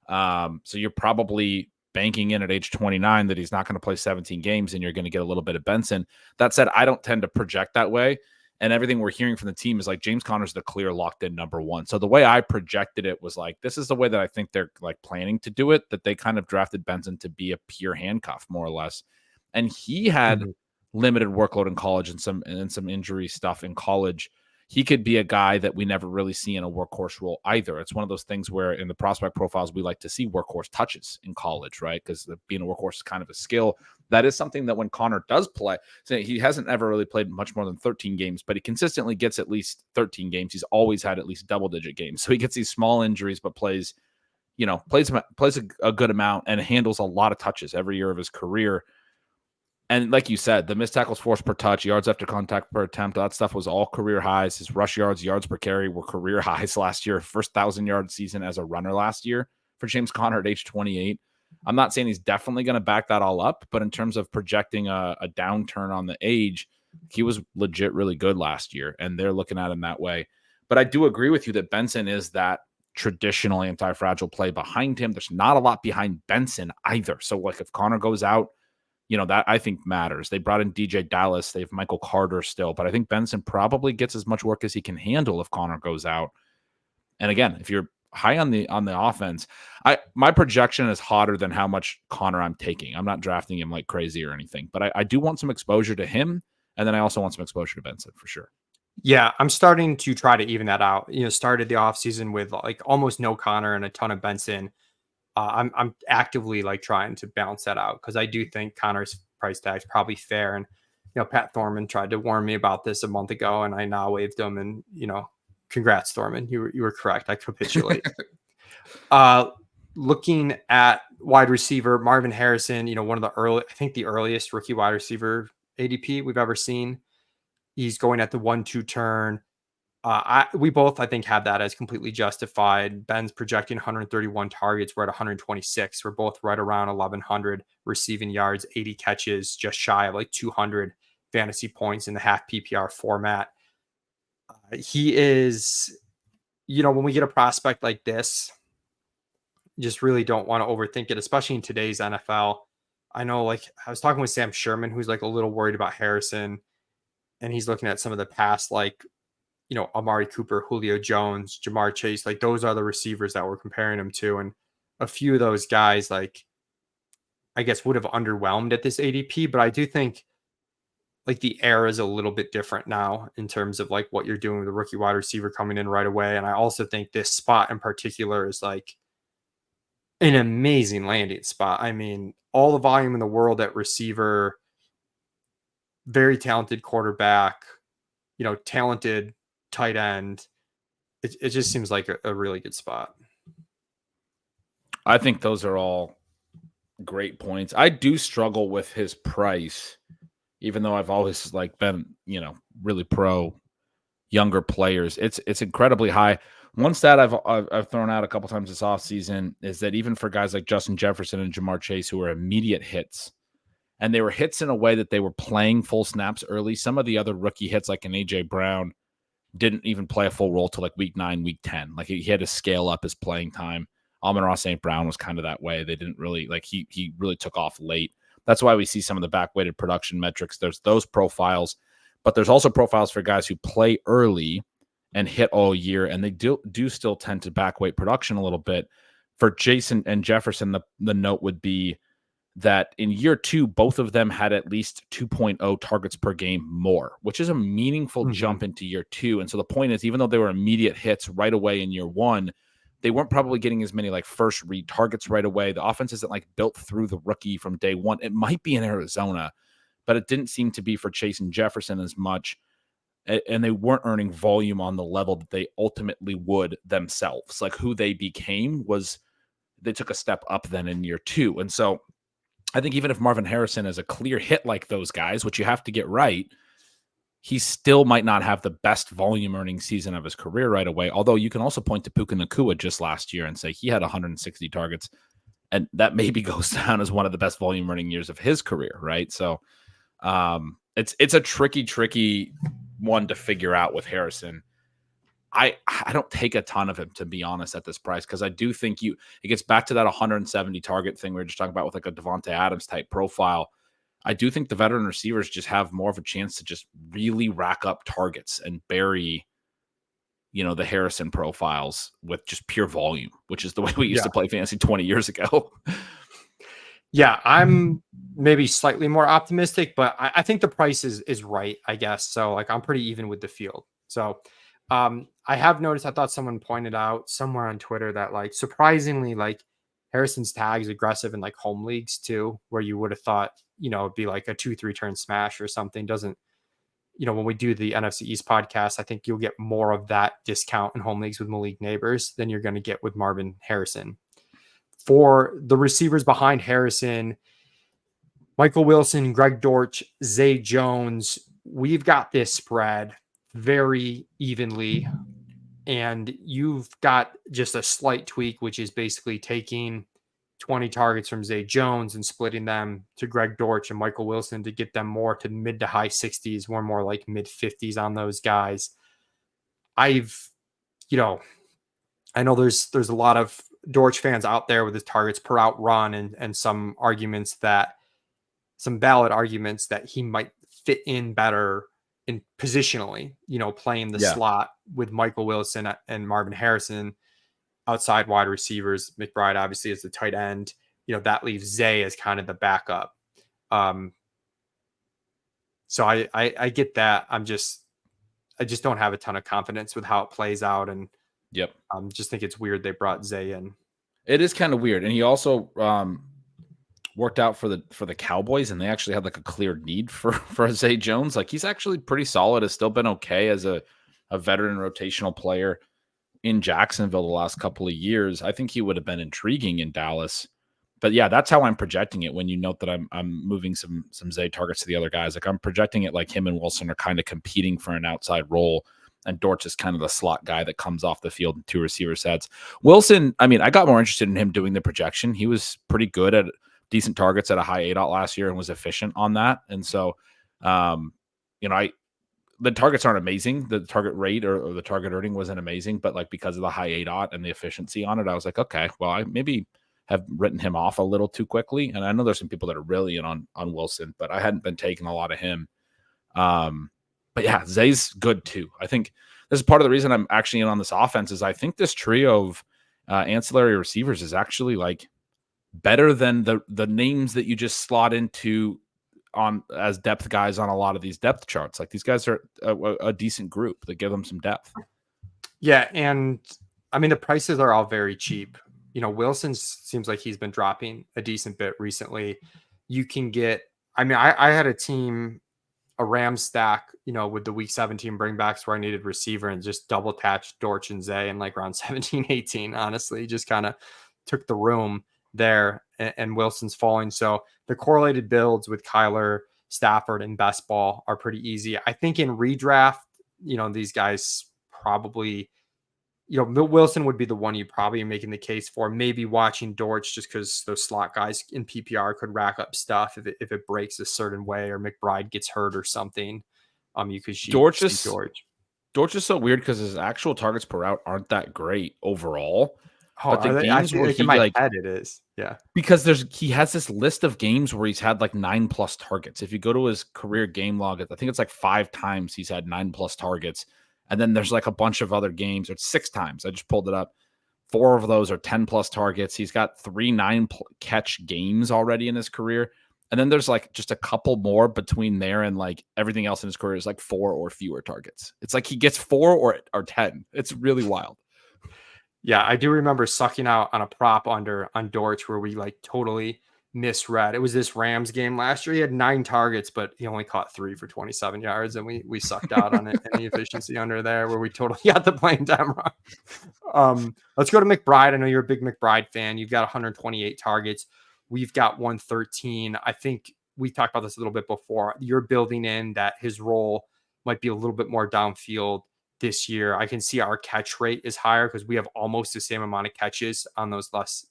So you're probably banking in at age 29 that he's not going to play 17 games, and you're going to get a little bit of Benson. That said, I don't tend to project that way. And everything we're hearing from the team is like James Conner's the clear locked in number one. So the way I projected it was like, this is the way that I think they're like planning to do it, that they kind of drafted Benson to be a pure handcuff, more or less. And he had limited workload in college and some injury stuff in college. He could be a guy that we never really see in a workhorse role either. It's one of those things where in the prospect profiles, we like to see workhorse touches in college, right? Because being a workhorse is kind of a skill. That is something that when Conner does play, so he hasn't ever really played much more than 13 games, but he consistently gets at least 13 games. He's always had at least double-digit games. So he gets these small injuries, but plays a good amount and handles a lot of touches every year of his career. And like you said, the missed tackles forced per touch, yards after contact per attempt, that stuff was all career highs. His rush yards per carry were career highs last year. First 1,000-yard season as a runner last year for James Conner at age 28. I'm not saying he's definitely going to back that all up, but in terms of projecting a downturn on the age, he was legit really good last year, and they're looking at him that way. But I do agree with you that Benson is that traditional anti-fragile play behind him. There's not a lot behind Benson either. So, like, if Conner goes out, that I think matters. They brought in DJ Dallas. They have Michael Carter still, but I think Benson probably gets as much work as he can handle if Conner goes out. And again, if you're high on the offense, my projection is hotter than how much Conner I'm taking. I'm not drafting him like crazy or anything, but I do want some exposure to him, and then I also want some exposure to Benson for sure. Yeah, I'm starting to try to even that out. Started the offseason with like almost no Conner and a ton of Benson. I'm actively like trying to balance that out because I do think Connor's price tag is probably fair. And, Pat Thorman tried to warn me about this a month ago, and I now waived him. And, congrats, Thorman. You were correct. I capitulate. Looking at wide receiver, Marvin Harrison, one of the earliest rookie wide receiver ADP we've ever seen. He's going at the 1-2 turn. We both, I think, have that as completely justified. Ben's projecting 131 targets. We're at 126. We're both right around 1,100 receiving yards, 80 catches, just shy of like 200 fantasy points in the half PPR format. He is, when we get a prospect like this, just really don't want to overthink it, especially in today's NFL. I know, I was talking with Sam Sherman, who's a little worried about Harrison, and he's looking at some of the past, Amari Cooper, Julio Jones, Jamar Chase, those are the receivers that we're comparing him to. And a few of those guys, I guess, would have underwhelmed at this ADP, but I do think the era is a little bit different now in terms of what you're doing with the rookie wide receiver coming in right away. And I also think this spot in particular is an amazing landing spot. I mean, all the volume in the world at receiver, very talented quarterback, talented tight end. It just seems like a really good spot. I think those are all great points. I do struggle with his price, even though I've always been, really pro younger players. It's incredibly high. One stat I've thrown out a couple times this offseason is that even for guys like Justin Jefferson and Jamar Chase, who are immediate hits, and they were hits in a way that they were playing full snaps early, some of the other rookie hits, like an A.J. Brown, didn't even play a full role till week 9, week 10. He had to scale up his playing time. Amon-Ra St. Brown was kind of that way. They didn't really, he really took off late. That's why we see some of the back-weighted production metrics. There's those profiles, but there's also profiles for guys who play early and hit all year, and they do still tend to backweight production a little bit. For Jason and Jefferson, the note would be that in year 2, both of them had at least 2.0 targets per game more, which is a meaningful jump into year 2. And so the point is, even though they were immediate hits right away in year 1, they weren't probably getting as many first read targets right away. The offense isn't built through the rookie from day one. It might be in Arizona, but it didn't seem to be for Chase and Jefferson as much. And they weren't earning volume on the level that they ultimately would themselves. Who they became was they took a step up then in year 2. And so I think even if Marvin Harrison is a clear hit like those guys, which you have to get right, he still might not have the best volume earning season of his career right away. Although you can also point to Puka Nacua just last year and say he had 160 targets, and that maybe goes down as one of the best volume earning years of his career, right? So it's a tricky one to figure out with Harrison. I don't take a ton of him, to be honest, at this price, because I do think it gets back to that 170 target thing we were just talking about with a Devontae Adams type profile. I do think the veteran receivers just have more of a chance to just really rack up targets and bury, the Harrison profiles with just pure volume, which is the way we used to play fantasy 20 years ago. Yeah, I'm maybe slightly more optimistic, but I think the price is right, I guess. So I'm pretty even with the field. So I have noticed, I thought someone pointed out somewhere on Twitter that surprisingly, Harrison's tag is aggressive in home leagues too, where you would have thought, it'd be a 2-3 turn smash or something. Doesn't, when we do the NFC East podcast, I think you'll get more of that discount in home leagues with Malik Neighbors than you're going to get with Marvin Harrison. For the receivers behind Harrison, Michael Wilson, Greg Dortch, Zay Jones, we've got this spread very evenly, and you've got just a slight tweak, which is basically taking 20 targets from Zay Jones and splitting them to Greg Dortch and Michael Wilson to get them more to mid to high 60s. We're more mid 50s on those guys. I know there's a lot of Dortch fans out there with his targets per out run and some valid arguments that he might fit in better in positionally, playing the slot with Michael Wilson and Marvin Harrison, outside wide receivers. McBride obviously is the tight end. That leaves Zay as kind of the backup. So I get that. I just don't have a ton of confidence with how it plays out, and just think it's weird they brought Zay in. It is kind of weird, and he also worked out for the Cowboys, and they actually had a clear need for Zay Jones. He's actually pretty solid, has still been okay as a veteran rotational player in Jacksonville the last couple of years. I think he would have been intriguing in Dallas. But yeah, that's how I'm projecting it when you note that I'm moving some Zay targets to the other guys. I'm projecting it him and Wilson are kind of competing for an outside role, and Dortch is kind of the slot guy that comes off the field in 2 receiver sets. Wilson, I got more interested in him doing the projection. He was pretty good at decent targets at a high ADOT last year and was efficient on that. And so the targets aren't amazing. The target rate or the target earning wasn't amazing, but like because of the high ADOT and the efficiency on it, I was like, okay, well, I maybe have written him off a little too quickly. And I know there's some people that are really in on Wilson, but I hadn't been taking a lot of him. But yeah, Zay's good too. I think this is part of the reason I'm actually in on this offense is I think this trio of ancillary receivers is actually like better than the names that you just slot into on as depth guys on a lot of these depth charts. Like these guys are a decent group that give them some depth. Yeah. And I mean, the prices are all very cheap. Wilson seems like he's been dropping a decent bit recently. You can get, I mean, I had a Rams stack, with the week 17 bringbacks where I needed receiver and just double attached Dortch and Zay in like round 17, 18, honestly, just kind of took the room there, and Wilson's falling. So the correlated builds with Kyler, Stafford, and best ball are pretty easy. I think in redraft, these guys probably, Wilson would be the one you probably making the case for. Maybe watching Dortch just because those slot guys in PPR could rack up stuff if it breaks a certain way or McBride gets hurt or something. You could see Dortch is so weird because his actual targets per route aren't that great overall. Oh, but the games where he in my head it is. Yeah. Because he has this list of games where he's had like 9+ targets. If you go to his career game log, I think it's like 5 times he's had 9+ targets. And then there's like a bunch of other games, or 6 times. I just pulled it up. 4 of those are 10+ targets. He's got 3 9-catch games already in his career. And then there's like just a couple more between there and like everything else in his career is like 4 or fewer targets. It's like he gets 4 or 10. It's really wild. Yeah, I do remember sucking out on a prop under on Dortch where we like totally misread. It was this Rams game last year. He had 9 targets, but he only caught 3 for 27 yards, and we sucked out on it and the efficiency under there where we totally got the playing time wrong. Let's go to McBride. I know you're a big McBride fan. You've got 128 targets. We've got 113. I think we talked about this a little bit before. You're building in that his role might be a little bit more downfield this year. I can see our catch rate is higher because we have almost the same amount of catches on those less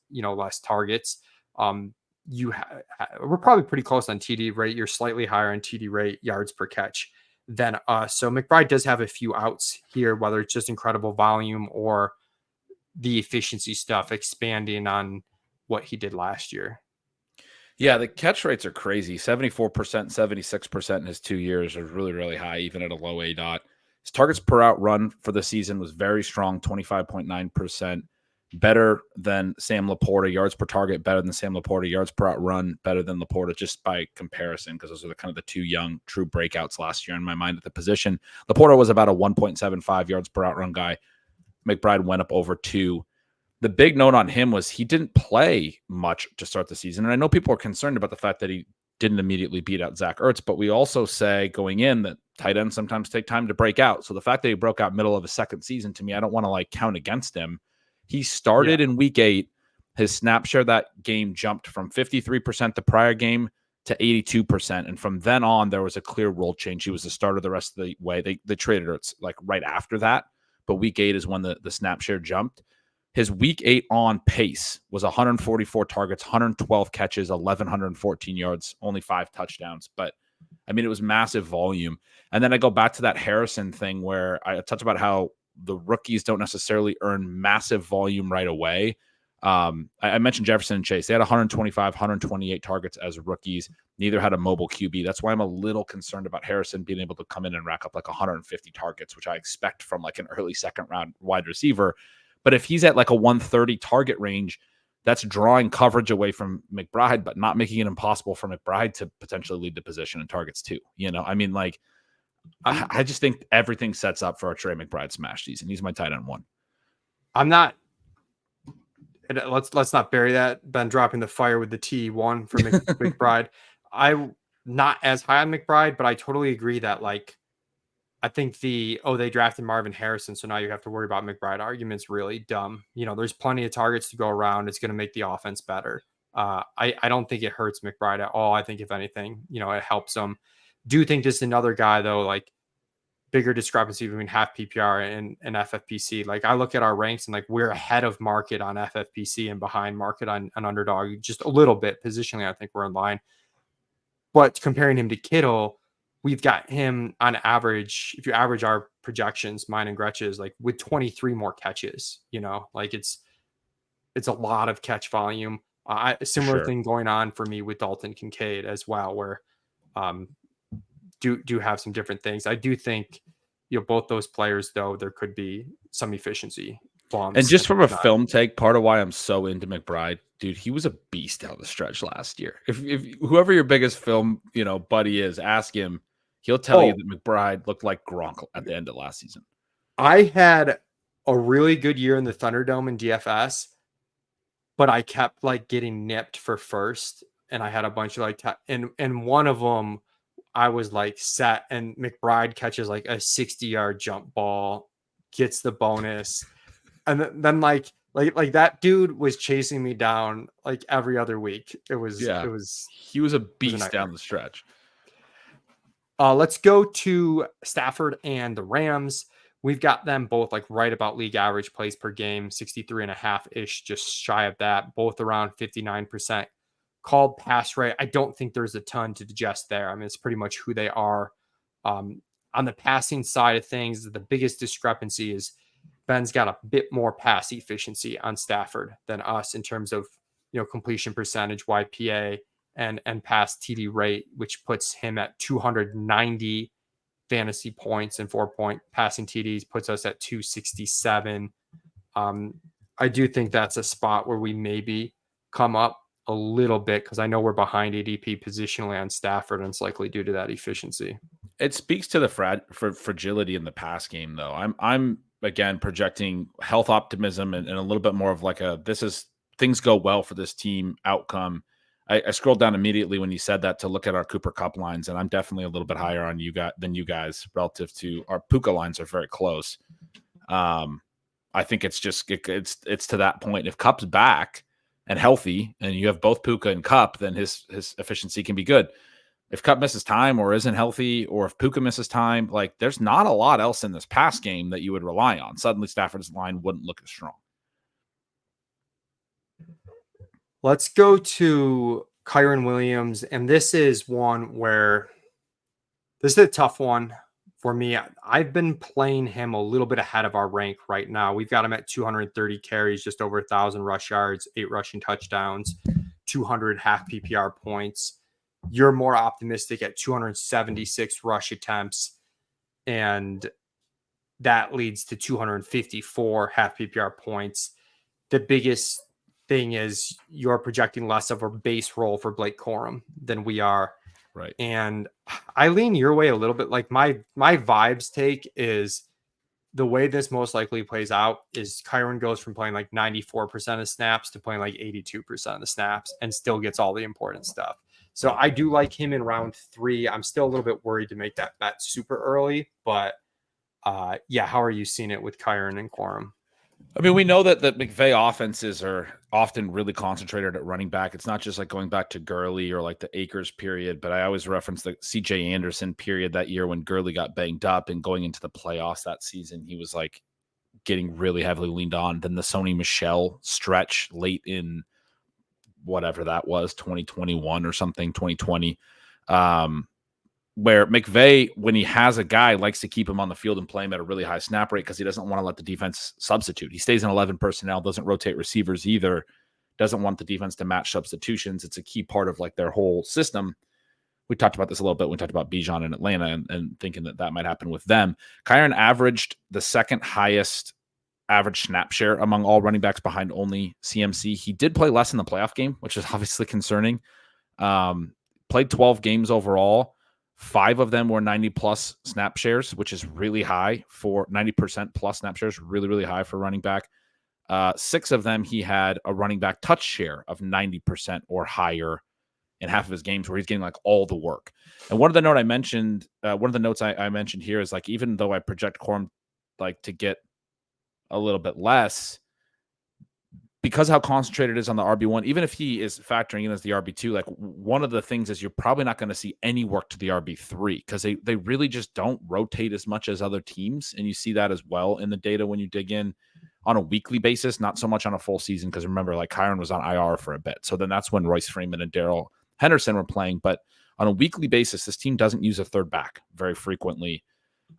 targets. We're probably pretty close on TD rate. You're slightly higher on TD rate, yards per catch than us. So McBride does have a few outs here, whether it's just incredible volume or the efficiency stuff, expanding on what he did last year. Yeah, the catch rates are crazy. 74%, 76% in his 2 years are really, really high, even at a low ADOT. His targets per out run for the season was very strong, 25.9%, better than Sam Laporta. Yards per target better than Sam Laporta. Yards per out run better than Laporta, just by comparison, because those are kind of the 2 young true breakouts last year in my mind at the position. Laporta was about a 1.75 yards per out run guy. McBride went up over 2. The big note on him was he didn't play much to start the season. And I know people are concerned about the fact that he didn't immediately beat out Zach Ertz, but we also say going in that tight ends sometimes take time to break out. So the fact that he broke out middle of his second season, to me, I don't want to like count against him. He started in week 8. His snap share that game jumped from 53% the prior game to 82%. And from then on, there was a clear role change. He was the starter the rest of the way. They traded Ertz like right after that. But week 8 is when the snap share jumped. His week 8 on pace was 144 targets, 112 catches, 1,114 yards, only 5 touchdowns. But I mean, it was massive volume. And then I go back to that Harrison thing where I touch about how the rookies don't necessarily earn massive volume right away. I mentioned Jefferson and Chase. They had 125, 128 targets as rookies. Neither had a mobile QB. That's why I'm a little concerned about Harrison being able to come in and rack up like 150 targets, which I expect from like an early second round wide receiver. But if he's at like a 130 target range, that's drawing coverage away from McBride, but not making it impossible for McBride to potentially lead the position in targets too. I mean, like, I just think everything sets up for a Trey McBride smash season. He's my tight end 1. I'm not. Let's not bury that. Ben dropping the fire with the T1 for McBride. I'm not as high on McBride, but I totally agree that like, I think they drafted Marvin Harrison, so now you have to worry about McBride argument's really dumb. There's plenty of targets to go around. It's going to make the offense better. I don't think it hurts McBride at all. I think if anything, it helps him. Do think just another guy though, like bigger discrepancy between half PPR and FFPC. Like I look at our ranks and like we're ahead of market on FFPC and behind market on an underdog just a little bit. Positionally, I think we're in line. But comparing him to Kittle, we've got him on average, if you average our projections, mine and Gretch's, like with 23 more catches, like it's a lot of catch volume. A similar thing going on for me with Dalton Kincaid as well, where do have some different things. I do think, both those players, though, there could be some efficiency bumps. And just from a film take, part of why I'm so into McBride, dude, he was a beast down the stretch last year. If whoever your biggest film, buddy is, ask him, he'll tell you that McBride looked like Gronk at the end of last season. I had a really good year in the Thunderdome in DFS, but I kept like getting nipped for first, and I had a bunch of and one of them I was like set, and McBride catches like a 60-yard jump ball, gets the bonus, and then like that dude was chasing me down like every other week. He was a beast down the stretch. Let's go to Stafford and the Rams. We've got them both like right about league average plays per game, 63.5-ish, just shy of that, both around 59% called pass rate. I don't think there's a ton to digest there. I mean, it's pretty much who they are. On the passing side of things, the biggest discrepancy is Ben's got a bit more pass efficiency on Stafford than us in terms of, completion percentage, YPA, and pass TD rate, which puts him at 290 fantasy points and 4-point passing TDs, puts us at 267. I do think that's a spot where we maybe come up a little bit, because I know we're behind ADP positionally on Stafford, and it's likely due to that efficiency. It speaks to the fragility in the pass game, though. I'm again projecting health optimism and a little bit more of like things go well for this team outcome. I scrolled down immediately when you said that to look at our Cooper Kupp lines, and I'm definitely a little bit higher on than you guys relative to our Puka lines are very close. I think it's just it's to that point. If Kupp's back and healthy, and you have both Puka and Kupp, then his efficiency can be good. If Kupp misses time or isn't healthy, or if Puka misses time, like there's not a lot else in this pass game that you would rely on. Suddenly Stafford's line wouldn't look as strong. Let's go to Kyren Williams, and this is one where this is a tough one for me. I've been playing him a little bit ahead of our rank right now. We've got him at 230 carries, just over 1,000 rush yards, 8 rushing touchdowns, 200 half PPR points. You're more optimistic at 276 rush attempts, and that leads to 254 half PPR points. The biggest thing is you're projecting less of a base role for Blake Corum than we are. Right. And I lean your way a little bit. Like my vibes take is the way this most likely plays out is Kyren goes from playing like 94% of snaps to playing like 82% of the snaps and still gets all the important stuff. So I do like him in round 3. I'm still a little bit worried to make that bet super early, but how are you seeing it with Kyren and Corum? I mean, we know that the McVay offenses are often really concentrated at running back. It's not just like going back to Gurley or like the Akers period, but I always reference the CJ Anderson period that year when Gurley got banged up, and going into the playoffs that season, he was like getting really heavily leaned on. Then the Sony Michel stretch late in whatever that was, 2021 or something, 2020, where McVay, when he has a guy, likes to keep him on the field and play him at a really high snap rate because he doesn't want to let the defense substitute. He stays in 11 personnel, doesn't rotate receivers either, doesn't want the defense to match substitutions. It's a key part of like their whole system. We talked about this a little bit. We talked about Bijan in Atlanta and thinking that might happen with them. Kyren averaged the second highest average snap share among all running backs behind only CMC. He did play less in the playoff game, which is obviously concerning. Played 12 games overall. 5 of them were 90 plus snap shares, which is really high for 90% plus snap shares, really, really high for running back. 6 of them, he had a running back touch share of 90% or higher in half of his games, where he's getting like all the work. And one of the notes I mentioned here is like, even though I project Corum like to get a little bit less, because how concentrated it is on the RB1, even if he is factoring in as the RB2, like one of the things is you're probably not going to see any work to the RB3 because they really just don't rotate as much as other teams. And you see that as well in the data when you dig in on a weekly basis, not so much on a full season. Because remember, like Kyren was on IR for a bit. So then that's when Royce Freeman and Darrell Henderson were playing. But on a weekly basis, this team doesn't use a third back very frequently.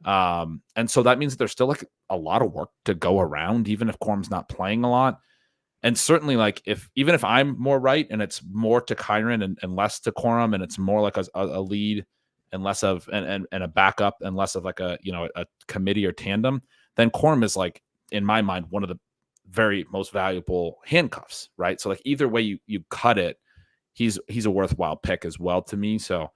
And so that means that there's still like a lot of work to go around, even if Corum's not playing a lot. And certainly, like even if I'm more right and it's more to Kyren and less to Corum, and it's more like a lead and less of and a backup and less of like a committee or tandem, then Corum is like, in my mind, one of the very most valuable handcuffs, right? So like either way you cut it, he's a worthwhile pick as well to me. So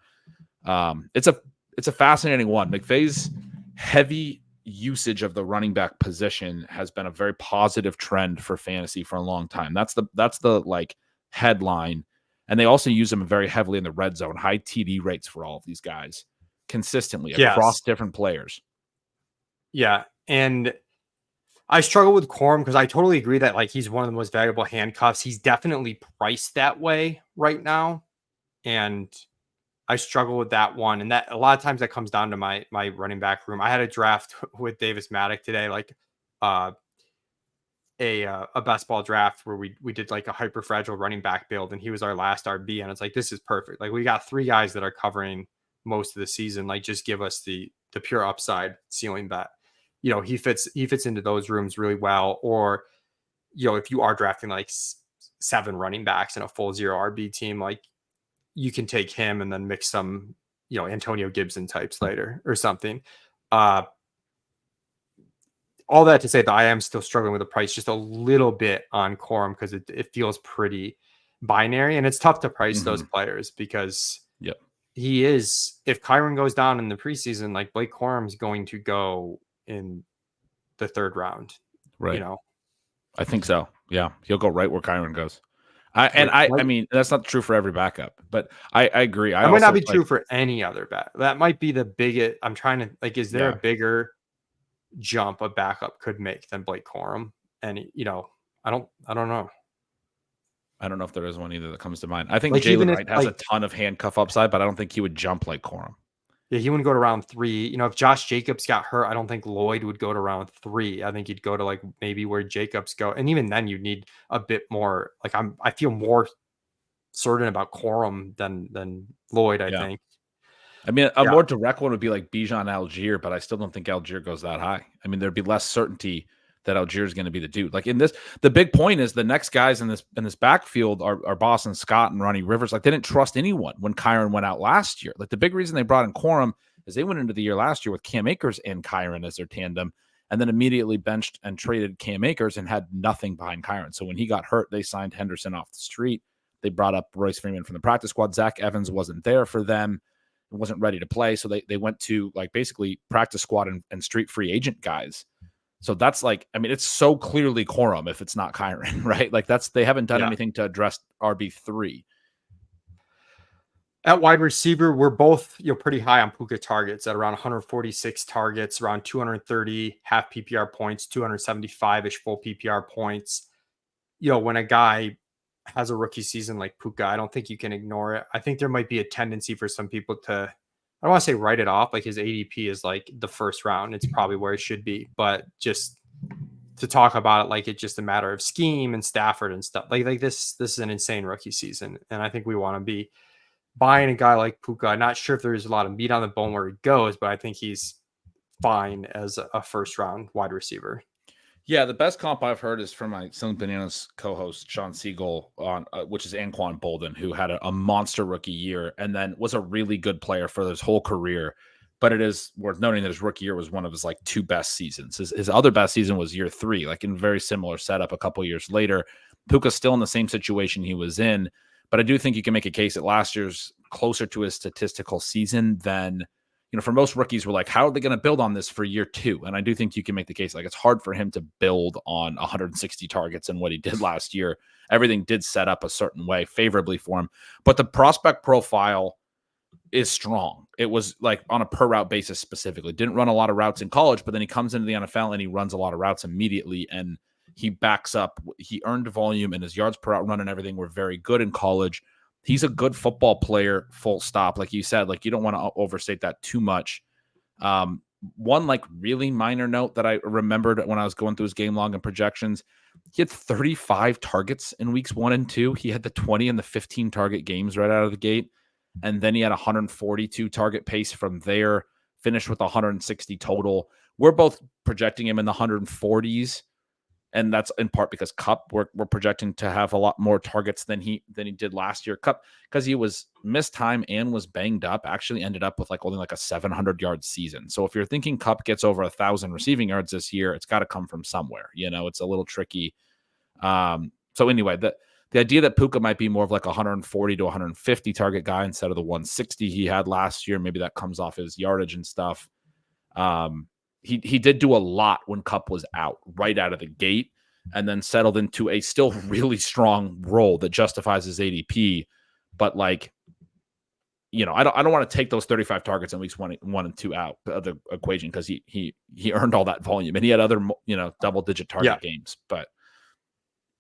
it's a fascinating one. McVay's heavy usage of the running back position has been a very positive trend for fantasy for a long time. That's the like headline. And they also use them very heavily in the red zone, high TD rates for all of these guys consistently across different players. Yeah. And I struggle with Corum because I totally agree that like he's one of the most valuable handcuffs. He's definitely priced that way right now. And I struggle with that one. And that a lot of times that comes down to my running back room. I had a draft with Davis Maddock today, like a best ball draft where we did like a hyper fragile running back build, and he was our last RB. And it's like, this is perfect. Like we got 3 guys that are covering most of the season. Like just give us the pure upside ceiling bet. He fits into those rooms really well. Or, if you are drafting like 7 running backs in a full 0 RB team, like you can take him and then mix some, Antonio Gibson types later or something. All that to say that I am still struggling with the price just a little bit on Corum because it feels pretty binary, and it's tough to price those players because he is, if Kyren goes down in the preseason, like Blake Corum's going to go in the 3rd round. Right. I think so. Yeah. He'll go right where Kyren goes. I mean, that's not true for every backup, but I agree. That might not be true for any other back. That might be the biggest. I'm trying to is there a bigger jump a backup could make than Blake Corum? And I don't know. I don't know if there is one either that comes to mind. I think like Jalen Wright has a ton of handcuff upside, but I don't think he would jump like Corum. Yeah, he wouldn't go to round 3. If Josh Jacobs got hurt, I don't think Lloyd would go to round 3. I think he'd go to like maybe where Jacobs go. And even then you'd need a bit more. Like I feel more certain about Corum than Lloyd, I think. I mean, a more direct one would be like Bijan Algier, but I still don't think Algier goes that high. I mean, there'd be less certainty that Algier is going to be the dude. Like in this, the big point is the next guys in this backfield are Boston Scott and Ronnie Rivers. Like they didn't trust anyone when Kyren went out last year. Like the big reason they brought in Corum is they went into the year last year with Cam Akers and Kyren as their tandem, and then immediately benched and traded Cam Akers and had nothing behind Kyren. So when he got hurt, they signed Henderson off the street. They brought up Royce Freeman from the practice squad. Zach Evans wasn't there for them. Wasn't ready to play. So they went to like basically practice squad and street free agent guys. So that's like, I mean, it's so clearly Corum if it's not Kyren, right? Like they haven't done anything to address RB3. At wide receiver, we're both pretty high on Puka targets at around 146 targets, around 230 half PPR points, 275-ish full PPR points. When a guy has a rookie season like Puka, I don't think you can ignore it. I think there might be a tendency for some people to, I don't want to say write it off. Like his ADP is like the 1st round. It's probably where it should be, but just to talk about it like it's just a matter of scheme and Stafford and stuff. Like this is an insane rookie season, and I think we want to be buying a guy like Puka. I'm not sure if there's a lot of meat on the bone where he goes, but I think he's fine as a 1st round wide receiver. Yeah, the best comp I've heard is from my Selling Bananas co-host Sean Siegel, on which is Anquan Bolden, who had a monster rookie year and then was a really good player for his whole career. But it is worth noting that his rookie year was one of his like 2 best seasons. His other best season was year 3, like in very similar setup a couple years later. Puka's still in the same situation he was in, but I do think you can make a case that last year's closer to his statistical season than, for most rookies, we're like, how are they going to build on this for year 2? And I do think you can make the case, like, it's hard for him to build on 160 targets and what he did last year. Everything did set up a certain way favorably for him, but the prospect profile is strong. It was like on a per route basis specifically. Didn't run a lot of routes in college, but then he comes into the NFL and he runs a lot of routes immediately, and he backs up. He earned volume, and his yards per route run and everything were very good in college. He's a good football player, full stop. Like you said, like you don't want to overstate that too much. One like really minor note that I remembered when I was going through his game log and projections, he had 35 targets in weeks 1 and 2. He had the 20 and the 15 target games right out of the gate. and then he had 142 target pace from there, finished with 160 total. We're both projecting him in the 140s, and that's in part because Kupp, we're projecting to have a lot more targets than he did last year. Kupp, because he was missed time and was banged up, actually ended up with only a 700-yard season. So if you're thinking Kupp gets over 1,000 receiving yards this year, it's got to come from somewhere. It's a little tricky. So anyway, the idea that Puka might be more of 140 to 150 target guy instead of the 160 he had last year, maybe that comes off his yardage and stuff. He did do a lot when Kupp was out right out of the gate, and then settled into a still really strong role that justifies his ADP. But I don't want to take those 35 targets in weeks 1 and 2 out of the equation, because he earned all that volume, and he had other double-digit target games. But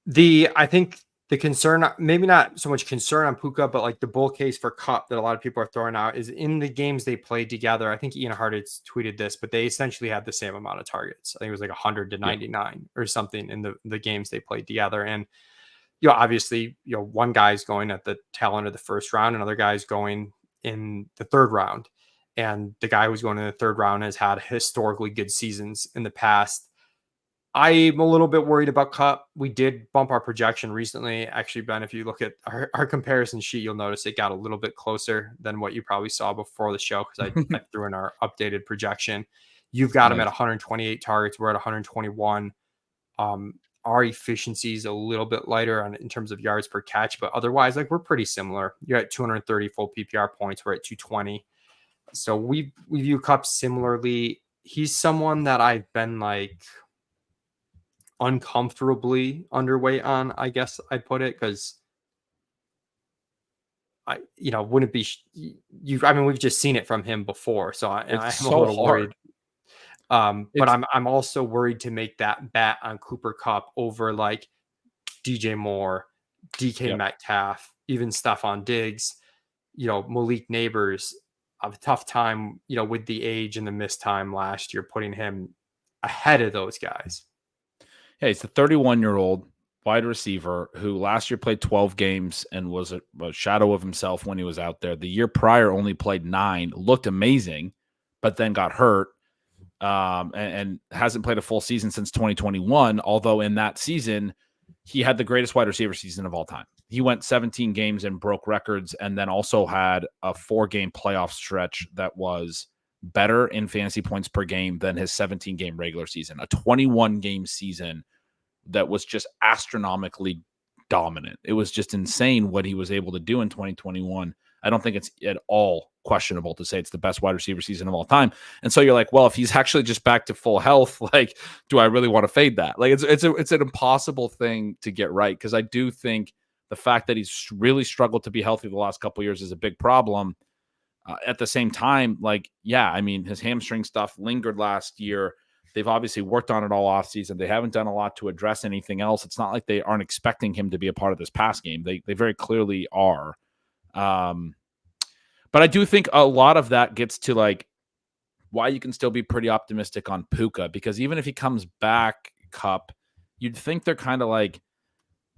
I think the concern, maybe not so much concern on Puka, but the bull case for Kupp that a lot of people are throwing out is in the games they played together. I think Ian Hartitz tweeted this, but they essentially had the same amount of targets. I think it was 100 to 99 or something in the games they played together. And, obviously, one guy's going at the tail end of the first round, another guy's going in the third round. And the guy who's going in the third round has had historically good seasons in the past. I'm a little bit worried about Kupp. We did bump our projection recently. Actually, Ben, if you look at our comparison sheet, you'll notice it got a little bit closer than what you probably saw before the show, because I threw in our updated projection. You've got him at 128 targets. We're at 121. Our efficiency is a little bit lighter in terms of yards per catch, but otherwise, we're pretty similar. You're at 230 full PPR points. We're at 220. So we view Kupp similarly. He's someone that I've been uncomfortably underweight on, I guess I'd put it, because wouldn't be we've just seen it from him before, so I'm a little worried. But I'm also worried to make that bet on Cooper Kupp over DJ Moore, DK Metcalf, even Stephon Diggs, Malik Neighbors. I have a tough time, with the age and the missed time last year, putting him ahead of those guys. Yeah, he's a 31-year-old wide receiver who last year played 12 games and was a shadow of himself when he was out there. The year prior only played 9, looked amazing, but then got hurt, and hasn't played a full season since 2021, although in that season, he had the greatest wide receiver season of all time. He went 17 games and broke records, and then also had a 4-game playoff stretch that was better in fantasy points per game than his 17-game regular season, a 21-game season that was just astronomically dominant. It was just insane what he was able to do in 2021. I don't think it's at all questionable to say it's the best wide receiver season of all time. And so you're like, well, if he's actually just back to full health, do I really want to fade that? It's an impossible thing to get right, because I do think the fact that he's really struggled to be healthy the last couple of years is a big problem. At the same time, his hamstring stuff lingered last year. They've obviously worked on it all offseason. They haven't done a lot to address anything else. It's not like they aren't expecting him to be a part of this pass game. They very clearly are. But I do think a lot of that gets to why you can still be pretty optimistic on Puka, because even if he comes back, Kupp, you'd think they're kind of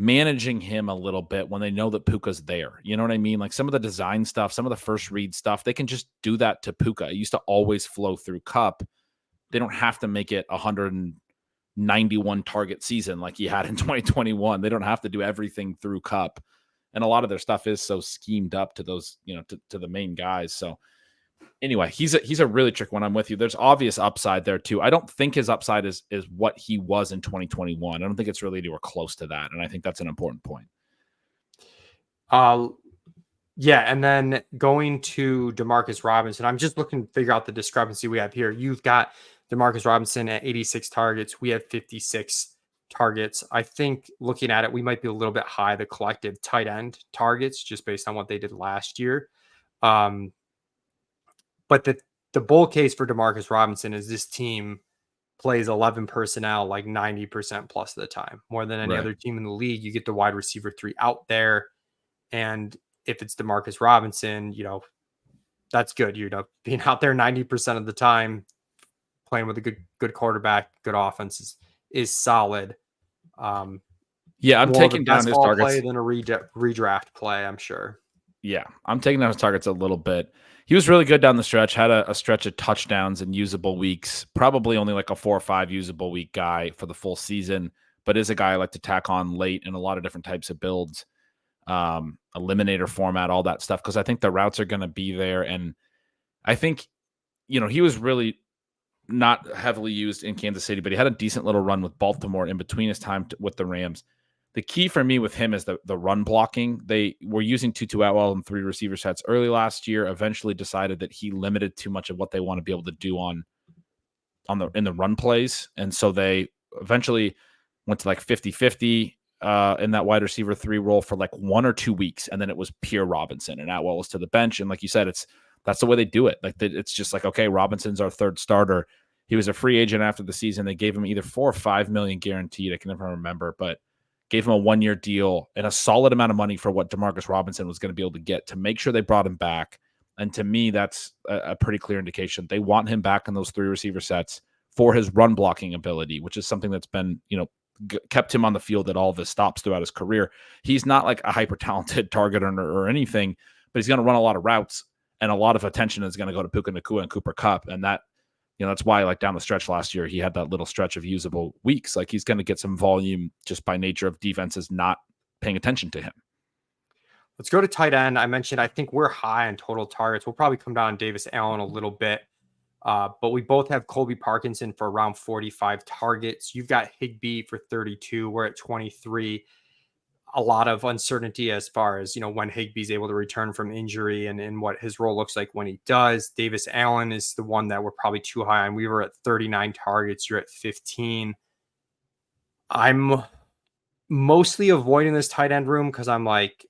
managing him a little bit when they know that Puka's there. You know what I mean? Some of the design stuff, some of the first read stuff, they can just do that to Puka. It used to always flow through Kupp. They don't have to make it 191 target season like he had in 2021. They don't have to do everything through Kupp. And a lot of their stuff is so schemed up to those, to the main guys. So anyway, he's a really tricky one. I'm with you. There's obvious upside there too. I don't think his upside is what he was in 2021. I don't think it's really anywhere close to that. And I think that's an important point. Yeah. And then going to Demarcus Robinson, I'm just looking to figure out the discrepancy we have here. You've got Demarcus Robinson at 86 targets. We have 56 targets. I think looking at it, we might be a little bit high, the collective tight end targets, just based on what they did last year. But the bull case for Demarcus Robinson is this team plays 11 personnel 90% plus of the time, more than any other team in the league. You get the wide receiver 3 out there, and if it's Demarcus Robinson, that's good. Being out there 90% of the time, playing with a good quarterback, good offense is solid. I'm taking down his targets play than a redraft play, I'm sure. Yeah, I'm taking down his targets a little bit. He was really good down the stretch, had a stretch of touchdowns and usable weeks, probably only like a 4 or 5 usable week guy for the full season, but is a guy I like to tack on late in a lot of different types of builds, eliminator format, all that stuff, because I think the routes are going to be there. And I think, he was really not heavily used in Kansas City, but he had a decent little run with Baltimore in between his time with the Rams. The key for me with him is the run blocking. They were using Tutu Atwell in 3 receiver sets early last year, eventually decided that he limited too much of what they want to be able to do in the run plays. And so they eventually went to like 50-50 in that wide receiver 3 role for like 1 or 2 weeks. And then it was pure Robinson, and Atwell was to the bench. And like you said, that's the way they do it. Like it's just like, okay, Robinson's our third starter. He was a free agent after the season. They gave him either 4 or 5 million guaranteed. I can never remember, but gave him a 1-year deal and a solid amount of money for what Demarcus Robinson was going to be able to get to make sure they brought him back. And to me, that's a pretty clear indication. They want him back in those 3 receiver sets for his run blocking ability, which is something that's been, kept him on the field at all of his stops throughout his career. He's not like a hyper talented target or anything, but he's going to run a lot of routes, and a lot of attention is going to go to Puka Nacua and Cooper Kupp. And that, that's why, like, down the stretch last year, he had that little stretch of usable weeks. Like, he's going to get some volume just by nature of defenses not paying attention to him. Let's go to tight end. I mentioned, I think we're high on total targets. We'll probably come down on Davis Allen a little bit. But we both have Colby Parkinson for around 45 targets. You've got Higbee for 32. We're at 23. A lot of uncertainty as far as, when Higbee's able to return from injury and what his role looks like when he does. Davis Allen is the one that we're probably too high on. We were at 39 targets. You're at 15. I'm mostly avoiding this tight end room because I'm like,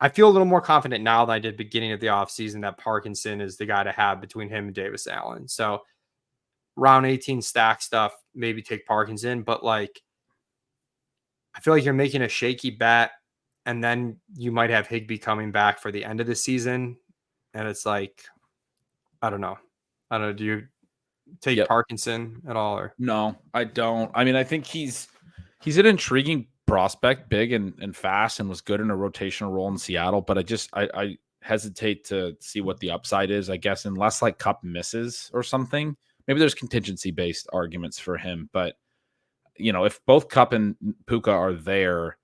I feel a little more confident now than I did beginning of the offseason that Parkinson is the guy to have between him and Davis Allen. So round 18 stack stuff, maybe take Parkinson, but like, I feel like you're making a shaky bet, and then you might have Higbee coming back for the end of the season. And it's like, I don't know. Do you take Parkinson at all? Or no, I don't. I mean, I think he's an intriguing prospect, big and fast, and was good in a rotational role in Seattle. But I hesitate to see what the upside is, I guess, unless like Kupp misses or something. Maybe there's contingency based arguments for him, but if both Kupp and Puka are there,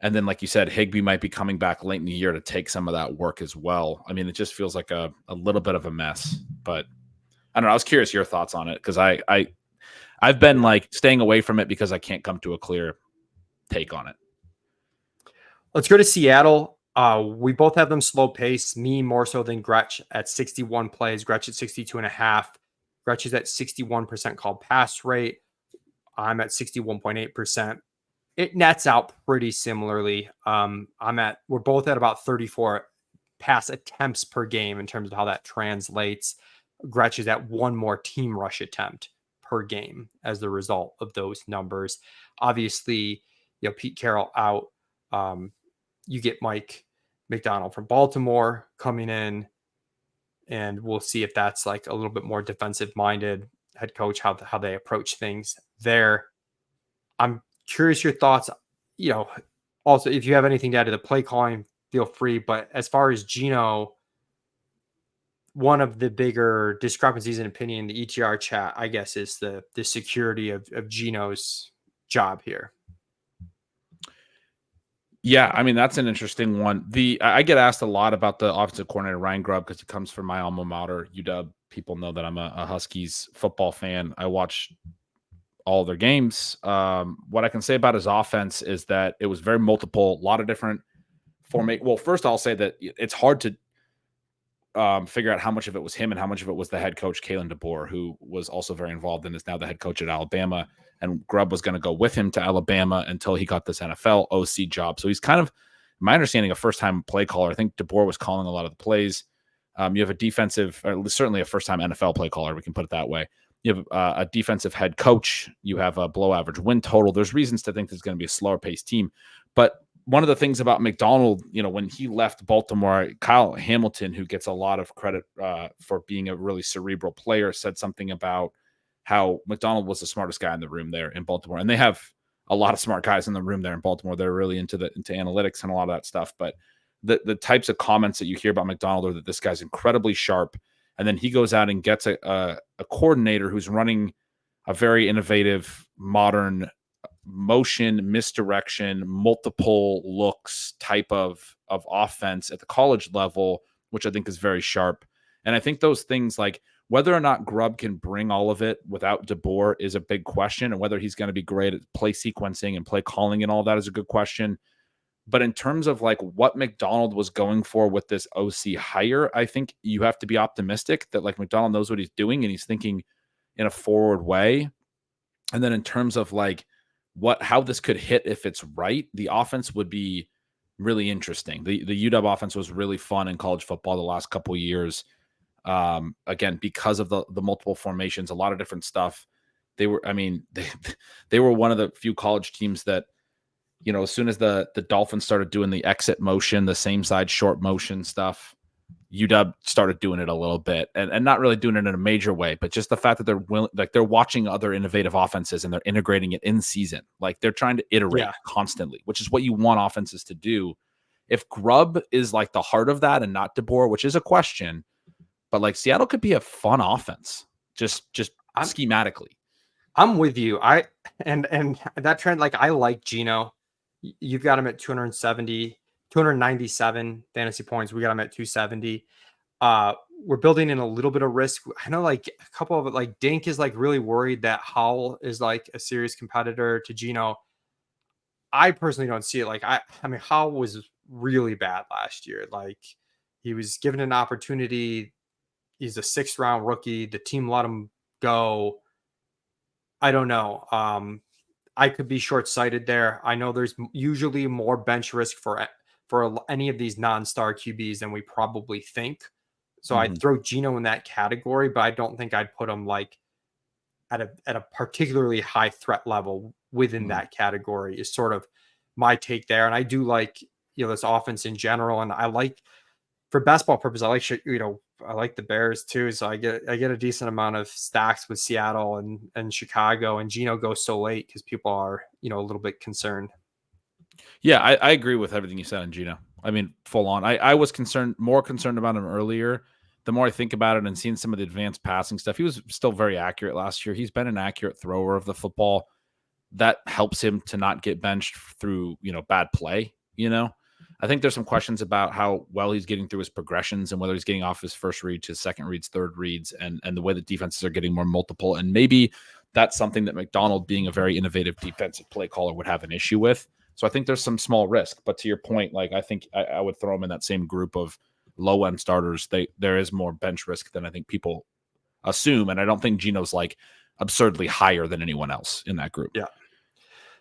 and then, like you said, Higbee might be coming back late in the year to take some of that work as well. I mean, it just feels like a little bit of a mess, but I don't know. I was curious your thoughts on it, because I've been like staying away from it because I can't come to a clear take on it. Let's go to Seattle. We both have them slow pace, me more so than Gretch at 61 plays, Gretch at 62.5. Gretch is at 61% called pass rate. I'm at 61.8%. It nets out pretty similarly. We're both at about 34 pass attempts per game in terms of how that translates. Gretch is at 1 more team rush attempt per game as the result of those numbers. Obviously, Pete Carroll out. You get Mike McDonald from Baltimore coming in, and we'll see if that's like a little bit more defensive minded head coach, how they approach things there. I'm curious your thoughts. Also, if you have anything to add to the play calling, feel free. But as far as Geno, one of the bigger discrepancies in opinion in the ETR chat, I guess, is the security of Geno's job here. Yeah, I mean, that's an interesting one. I get asked a lot about the offensive coordinator, Ryan Grubb, because he comes from my alma mater, UW. People know that I'm a Huskies football fan. I watch all their games. What I can say about his offense is that it was very multiple, a lot of different formation. Well, first I'll say that it's hard to figure out how much of it was him and how much of it was the head coach, Kalen DeBoer, who was also very involved and is now the head coach at Alabama. And Grubb was going to go with him to Alabama until he got this NFL OC job. So he's kind of, my understanding, a first-time play caller. I think DeBoer was calling a lot of the plays. You have a defensive, or certainly a first-time NFL play caller, we can put it that way. You have a defensive head coach. You have a below-average win total. There's reasons to think there's going to be a slower-paced team. But one of the things about McDonald, when he left Baltimore, Kyle Hamilton, who gets a lot of credit for being a really cerebral player, said something about how McDonald was the smartest guy in the room there in Baltimore. And they have a lot of smart guys in the room there in Baltimore. They're really into analytics and a lot of that stuff. But the types of comments that you hear about McDonald are that this guy's incredibly sharp. And then he goes out and gets a coordinator who's running a very innovative, modern motion, misdirection, multiple looks type of offense at the college level, which I think is very sharp. And I think those things, like whether or not Grubb can bring all of it without DeBoer is a big question, and whether he's going to be great at play sequencing and play calling and all that is a good question. But in terms of like what McDonald was going for with this OC hire, I think you have to be optimistic that like McDonald knows what he's doing and he's thinking in a forward way. And then in terms of like how this could hit if it's right, the offense would be really interesting. The UW offense was really fun in college football the last couple of years. Again, because of the multiple formations, a lot of different stuff. They were one of the few college teams that, you know, as soon as the Dolphins started doing the exit motion, the same side short motion stuff, UW started doing it a little bit, and not really doing it in a major way, but just the fact that they're willing, like they're watching other innovative offenses and they're integrating it in season. Like they're trying to iterate constantly, which is what you want offenses to do. If Grubb is like the heart of that and not DeBoer, which is a question, but like Seattle could be a fun offense, just schematically. I'm with you. And that trend, like I like Geno. You've got him at 297 fantasy points. We got him at 270. We're building in a little bit of risk. I know like a couple of it, like Dink is like really worried that Howell is like a serious competitor to Geno. I personally don't see it. Like, I mean, Howell was really bad last year. Like he was given an opportunity. He's a 6th round rookie. The team let him go. I don't know. I could be short-sighted there. I know there's usually more bench risk for any of these non-star QBs than we probably think. So I'd throw Geno in that category, but I don't think I'd put him like at a particularly high threat level within that category is sort of my take there. And I do like, you know, this offense in general. And I like, for basketball purposes, I like, you know, I like the Bears too. So I get a decent amount of stacks with Seattle and Chicago, and Geno goes so late because people are, you know, a little bit concerned. Yeah, I agree with everything you said on Geno. I mean, full on. I was more concerned about him earlier. The more I think about it and seeing some of the advanced passing stuff, he was still very accurate last year. He's been an accurate thrower of the football. That helps him to not get benched through, you know, bad play, you know. I think there's some questions about how well he's getting through his progressions and whether he's getting off his first read to second reads, third reads, and the way that defenses are getting more multiple. And maybe that's something that McDonald, being a very innovative defensive play caller, would have an issue with. So I think there's some small risk. But to your point, like I think I would throw him in that same group of low-end starters. There is more bench risk than I think people assume. And I don't think Geno's like absurdly higher than anyone else in that group. Yeah.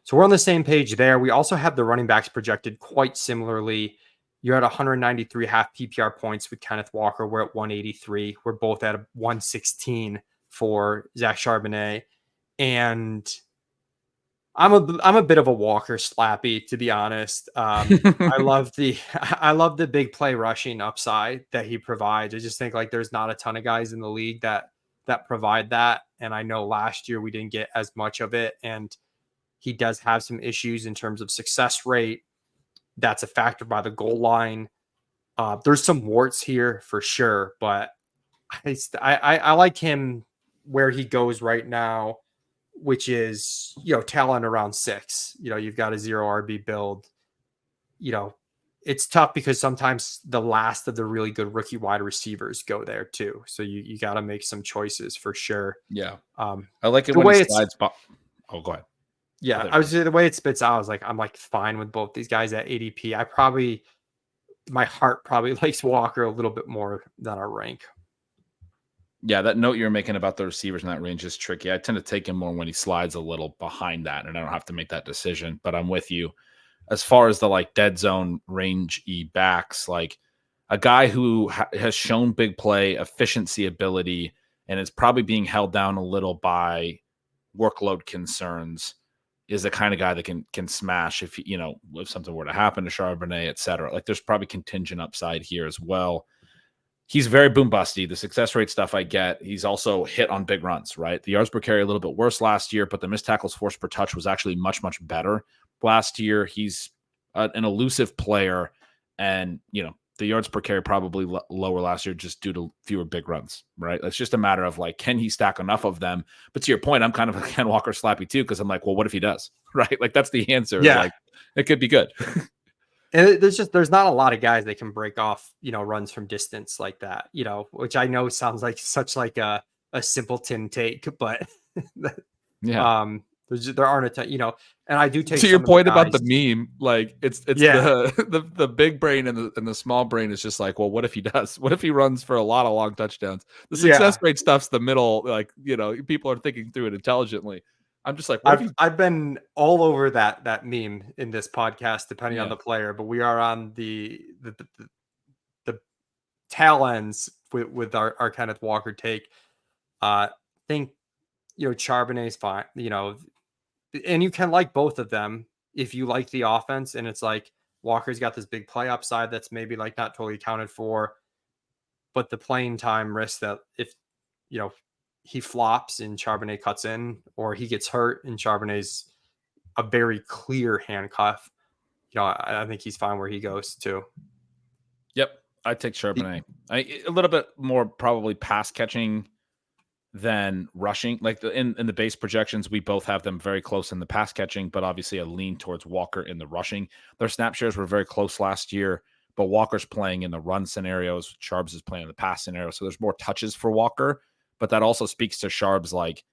So we're on the same page there. We also have the running backs projected quite similarly. You're at 193 half PPR points with Kenneth Walker. We're at 183. We're both at 116 for Zach Charbonnet. And I'm a bit of a Walker slappy, to be honest. I love the big play rushing upside that he provides. I just think like there's not a ton of guys in the league that provide that. And I know last year we didn't get as much of it. And he does have some issues in terms of success rate. That's a factor by the goal line. There's some warts here for sure, but I like him where he goes right now, which is, you know, talent around 6. You know, you've got a 0 RB build. You know, it's tough because sometimes the last of the really good rookie wide receivers go there too. So you got to make some choices for sure. Yeah. I like it when he slides. Oh, go ahead. Yeah, I would say the way it spits out is like I'm like fine with both these guys at ADP. My heart probably likes Walker a little bit more than our rank. Yeah, that note you're making about the receivers in that range is tricky. I tend to take him more when he slides a little behind that, and I don't have to make that decision. But I'm with you. As far as the like dead zone range backs, like a guy who has shown big play, efficiency, ability, and is probably being held down a little by workload concerns, is the kind of guy that can smash if something were to happen to Charbonnet, et cetera. Like there's probably contingent upside here as well. He's very boom busty. The success rate stuff I get. He's also hit on big runs, right? The yards per carry a little bit worse last year, but the missed tackles forced per touch was actually much, much better last year. He's an elusive player, And, the yards per carry probably lower last year just due to fewer big runs, right? It's just a matter of like, can he stack enough of them? But to your point, I'm kind of a Ken Walker slappy too, because I'm like, well, what if he does? Right? Like that's the answer. Is Yeah. like it could be good. And there's not a lot of guys that can break off, runs from distance like that, which I know sounds like such like a simpleton take, but Yeah. there aren't a ton, and I do take To your some of the point about the guys. meme, like it's Yeah. the big brain and the small brain is just like, well, what if he does? What if he runs for a lot of long touchdowns? The success Yeah. rate stuff's the middle, like people are thinking through it intelligently. I'm just like, what if he? I've been all over that meme in this podcast, depending on Yeah, the player, but we are on the tail ends with our Kenneth Walker take. Think Charbonnet's fine, and you can like both of them if you like the offense, and it's like Walker's got this big play upside that's maybe like not totally accounted for, but the playing time risk that if he flops and Charbonnet cuts in, or he gets hurt and Charbonnet's a very clear handcuff, I think he's fine where he goes too. Yep, I take Charbonnet. A little bit more probably pass catching than rushing. Like in the base projections, we both have them very close in the pass catching, but obviously a lean towards Walker in the rushing. Their snap shares were very close last year, but Walker's playing in the run scenarios. Sharps is playing in the pass scenario, so there's more touches for Walker. But that also speaks to Sharp's like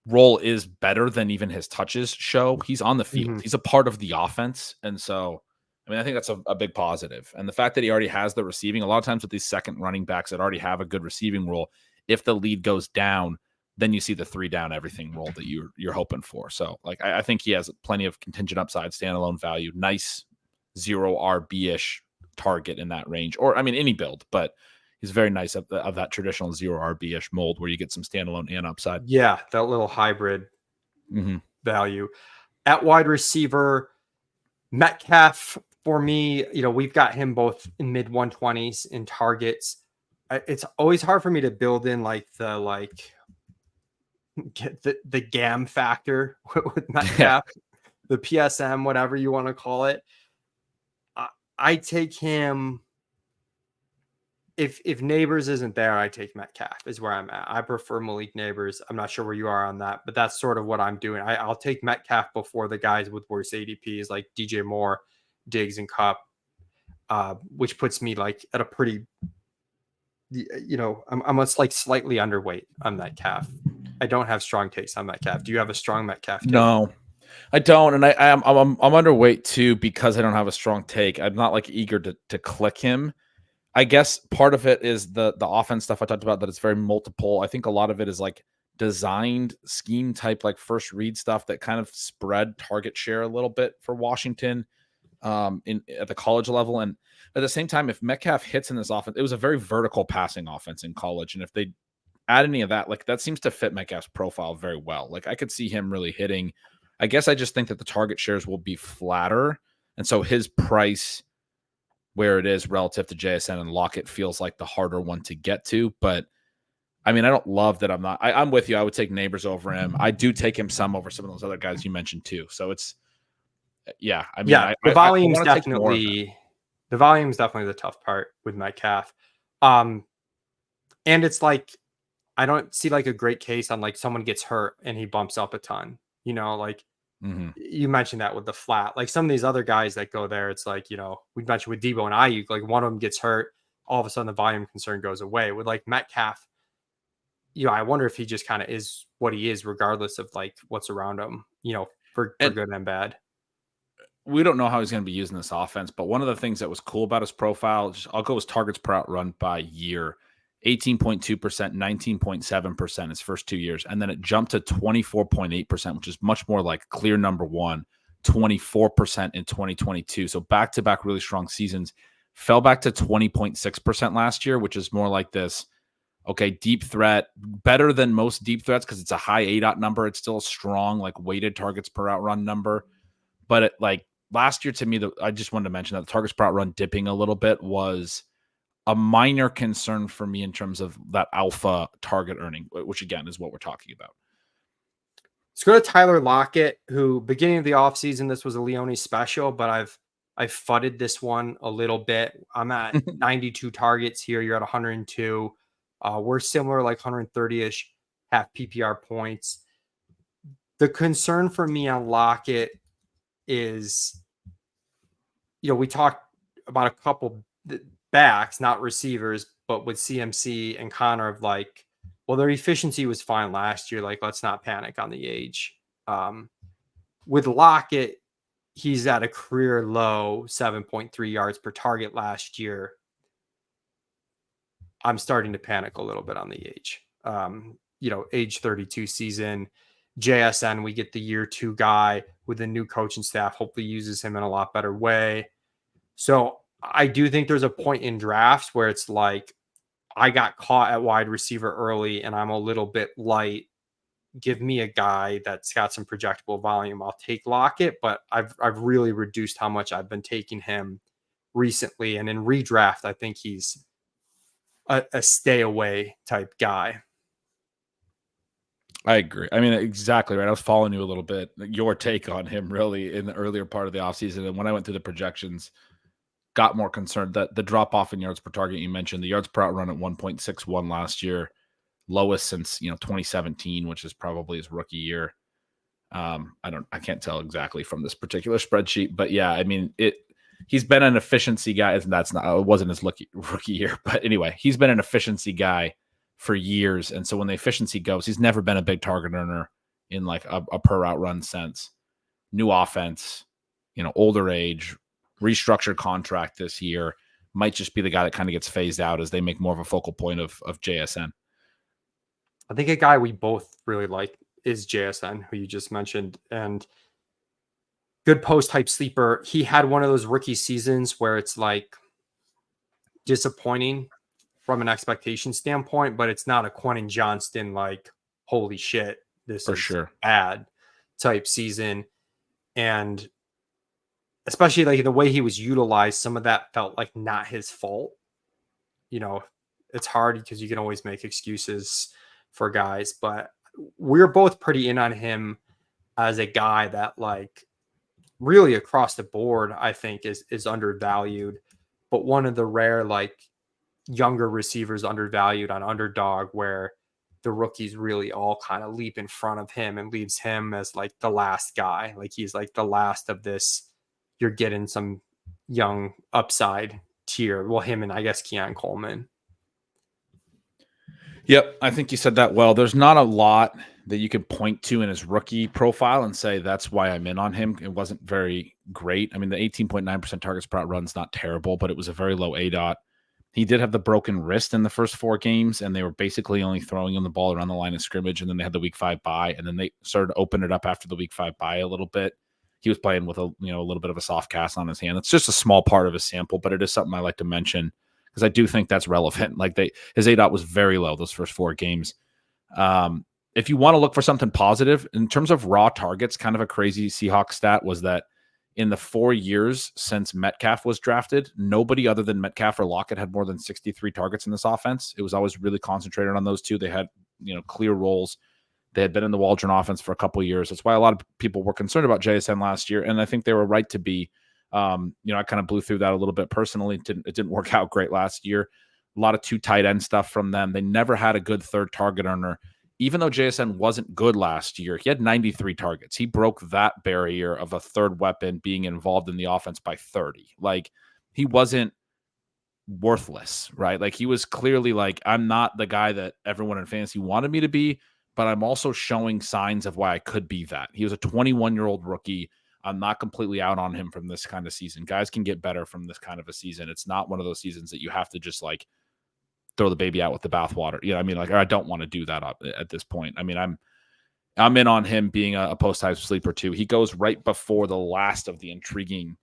role is better than even his touches show. He's on the field. Mm-hmm. He's a part of the offense, and so I think that's a big positive. And the fact that he already has the receiving, a lot of times with these second running backs that already have a good receiving role, if the lead goes down, then you see the 3 down everything role that you're hoping for. So like I think he has plenty of contingent upside, standalone value, nice 0 RB-ish target in that range, or any build, but he's very nice of that traditional 0 RB-ish mold where you get some standalone and upside. Yeah, that little hybrid value. At wide receiver, Metcalf, for me, we've got him both in mid 120s in targets. It's always hard for me to build in get the GAM factor with Metcalf, the PSM, whatever you want to call it. I take him. If Neighbors isn't there, I take Metcalf is where I'm at. I prefer Malik Neighbors. I'm not sure where you are on that, but that's sort of what I'm doing. I'll take Metcalf before the guys with worse ADPs like DJ Moore, Diggs, and Kupp, which puts me like at a pretty, I'm like slightly underweight on Metcalf. I don't have strong takes on Metcalf. Do you have a strong Metcalf take? No, I don't, and I'm underweight too because I don't have a strong take. I'm not like eager to click him. I guess part of it is the offense stuff I talked about, that it's very multiple. I think a lot of it is like designed scheme type, like first read stuff that kind of spread target share a little bit for Washington at the college level. And at the same time, if Metcalf hits in this offense, it was a very vertical passing offense in college. And if they add any of that, like that seems to fit Metcalf's profile very well. Like I could see him really hitting. I guess I just think that the target shares will be flatter. And so his price where it is relative to JSN and Lockett feels like the harder one to get to. But I don't love that I'm with you. I would take Neighbors over him. I do take him some over some of those other guys you mentioned too. So it's, yeah. The volume's definitely the tough part with Metcalf. And it's like, I don't see like a great case on like someone gets hurt and he bumps up a ton, you mentioned that with the flat, like some of these other guys that go there, it's like, we mentioned with Debo and Ayuk, like one of them gets hurt, all of a sudden the volume concern goes away. With like Metcalf, I wonder if he just kind of is what he is, regardless of like what's around him, for good and bad. We don't know how he's going to be using this offense, but one of the things that was cool about his profile, I'll go with targets per out run by year. 18.2%, 19.7% his first 2 years. And then it jumped to 24.8%, which is much more like clear number one, 24% in 2022. So back-to-back really strong seasons. Fell back to 20.6% last year, which is more like this, okay, deep threat, better than most deep threats because it's a high ADOT number. It's still a strong, like weighted targets per out run number. But it, like last year to me, I just wanted to mention that the targets per out run dipping a little bit was a minor concern for me in terms of that alpha target earning, which again is what we're talking about. Let's go to Tyler Lockett, who beginning of the offseason, this was a Leone special, but I've I fudded this one a little bit. I'm at 92 targets here. You're at 102. We're similar, like 130-ish half PPR points. The concern for me on Lockett is, we talked about a couple backs, not receivers, but with CMC and Connor of like, well, their efficiency was fine last year. Like, let's not panic on the age. With Lockett, he's at a career low 7.3 yards per target last year. I'm starting to panic a little bit on the age. Age 32 season. JSN, we get the year 2 guy with a new coaching staff, hopefully uses him in a lot better way. So I do think there's a point in drafts where it's like, I got caught at wide receiver early and I'm a little bit light. Give me a guy that's got some projectable volume. I'll take Lockett, but I've really reduced how much I've been taking him recently. And in redraft, I think he's a stay away type guy. I agree. I mean, exactly right. I was following you a little bit, your take on him really in the earlier part of the offseason. And when I went through the projections, got more concerned that the drop off in yards per target you mentioned, the yards per out run at 1.61 last year, lowest since 2017, which is probably his rookie year. I can't tell exactly from this particular spreadsheet, but yeah, I mean he's been an efficiency guy. It wasn't his rookie year, but anyway, he's been an efficiency guy for years. And so when the efficiency goes, he's never been a big target earner in like a per route run sense. New offense, older age, restructured contract this year, might just be the guy that kind of gets phased out as they make more of a focal point of JSN. I think a guy we both really like is JSN, who you just mentioned, and good post type sleeper. He had one of those rookie seasons where it's like disappointing from an expectation standpoint, but it's not a Quentin Johnston, like, holy shit, this for is sure bad type season. And especially like the way he was utilized, some of that felt like not his fault. It's hard because you can always make excuses for guys, but we're both pretty in on him as a guy that, like, really across the board, I think is undervalued, but one of the rare, like, younger receivers undervalued on Underdog, where the rookies really all kind of leap in front of him and leaves him as like the last guy. Like, he's like the last of this, you're getting some young upside tier. Well, him and I guess Keon Coleman. Yep, I think you said that well. There's not a lot that you could point to in his rookie profile and say that's why I'm in on him. It wasn't very great. I mean, the 18.9% targets per out run's not terrible, but it was a very low ADOT. He did have the broken wrist in the first 4 games, and they were basically only throwing him the ball around the line of scrimmage, and then they had the week 5 bye, and then they started to open it up after the week 5 bye a little bit. He was playing with a little bit of a soft cast on his hand. It's just a small part of his sample, but it is something I like to mention because I do think that's relevant. Like, his ADOT was very low those first 4 games. If you want to look for something positive in terms of raw targets, kind of a crazy Seahawks stat was that in the 4 years since Metcalf was drafted, nobody other than Metcalf or Lockett had more than 63 targets in this offense. It was always really concentrated on those two. They had, clear roles. They had been in the Waldron offense for a couple of years. That's why a lot of people were concerned about JSN last year, and I think they were right to be. I kind of blew through that a little bit personally. It didn't work out great last year. A lot of 2 tight end stuff from them. They never had a good third target earner. Even though JSN wasn't good last year, he had 93 targets. He broke that barrier of a third weapon being involved in the offense by 30. Like, he wasn't worthless, right? Like, he was clearly like, I'm not the guy that everyone in fantasy wanted me to be, but I'm also showing signs of why I could be that. He was a 21-year-old rookie. I'm not completely out on him from this kind of season. Guys can get better from this kind of a season. It's not one of those seasons that you have to just like throw the baby out with the bathwater. I don't want to do that at this point. I mean, I'm in on him being a post-type sleeper too. He goes right before the last of the intriguing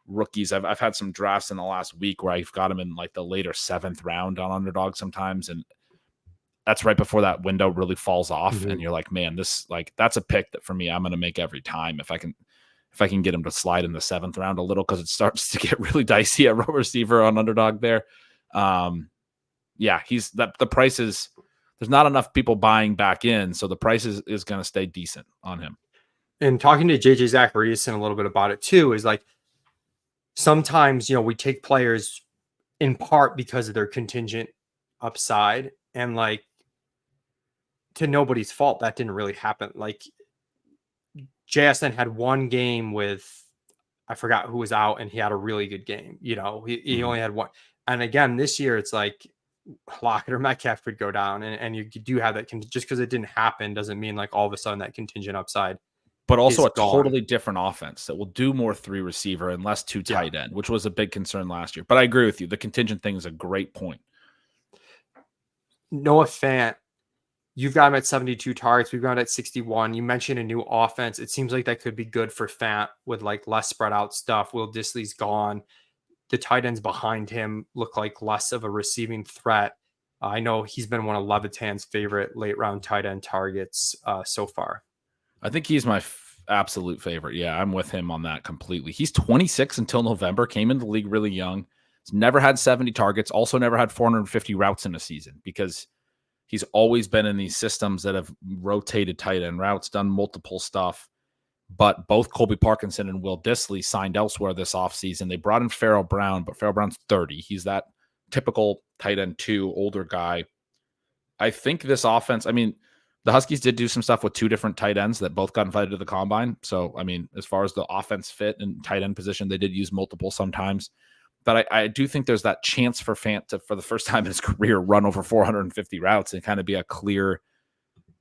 rookies. I've had some drafts in the last week where I've got him in like the later 7th round on Underdog sometimes, and that's right before that window really falls off. Mm-hmm. And you're like, man, that's a pick that for me I'm going to make every time if I can get him to slide in the 7th round a little, because it starts to get really dicey at receiver on Underdog there. Yeah, the price is, there's not enough people buying back in, so the price is going to stay decent on him. And talking to JJ Zachariason a little bit about it too, is like, sometimes, we take players in part because of their contingent upside, and like, to nobody's fault, that didn't really happen. Like, JSN had one game with, I forgot who was out, and he had a really good game. He only had one. And again, this year, it's like Lockett or Metcalf could go down, and you do have that. Just because it didn't happen doesn't mean like all of a sudden that contingent upside. But also is a gone. totally different offense that will do more 3 receiver and less 2 tight end, which was a big concern last year. But I agree with you. The contingent thing is a great point. Noah Fant, you've got him at 72 targets. We've got him at 61. You mentioned a new offense. It seems like that could be good for Fant with like less spread out stuff. Will Dissly's gone. The tight ends behind him look like less of a receiving threat. I know he's been one of Levitan's favorite late round tight end targets so far. I think he's my absolute favorite. Yeah, I'm with him on that completely. He's 26 until November, came into the league really young. He's never had 70 targets, also never had 450 routes in a season because he's always been in these systems that have rotated tight end routes, done multiple stuff. But both Colby Parkinson and Will Dissly signed elsewhere this offseason. They brought in Farrell Brown, but Farrell Brown's 30. He's that typical tight end 2, older guy. I think this offense, I mean, the Huskies did do some stuff with 2 different tight ends that both got invited to the combine. So, I mean, as far as the offense fit and tight end position, they did use multiple sometimes. But I do think there's that chance for Fant to, for the first time in his career, run over 450 routes and kind of be a clear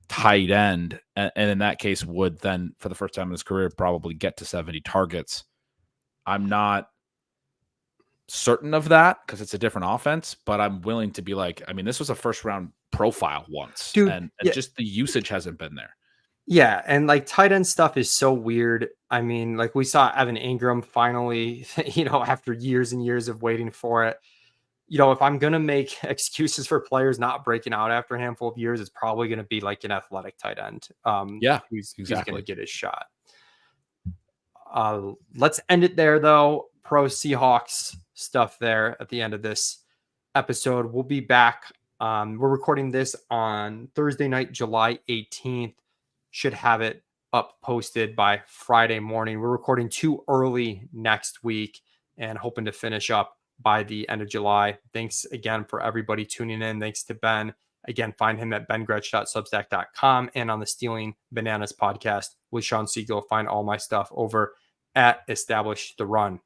tight end. And in that case, would then, for the first time in his career, probably get to 70 targets. I'm not certain of that because it's a different offense, but I'm willing to be like, I mean, this was a first round profile once, dude, and just the usage hasn't been there. Yeah, and like tight end stuff is so weird. I mean, like we saw Evan Ingram finally, after years and years of waiting for it. If I'm going to make excuses for players not breaking out after a handful of years, it's probably going to be like an athletic tight end. Who's going to get his shot. Let's end it there, though. Pro Seahawks stuff there at the end of this episode. We'll be back. We're recording this on Thursday night, July 18th. Should have it up posted by Friday morning. We're recording too early next week and hoping to finish up by the end of July. Thanks again for everybody tuning in. Thanks to Ben. Again, find him at bengretch.substack.com and on the Stealing Bananas podcast with Sean Siegel. Find all my stuff over at Establish the Run.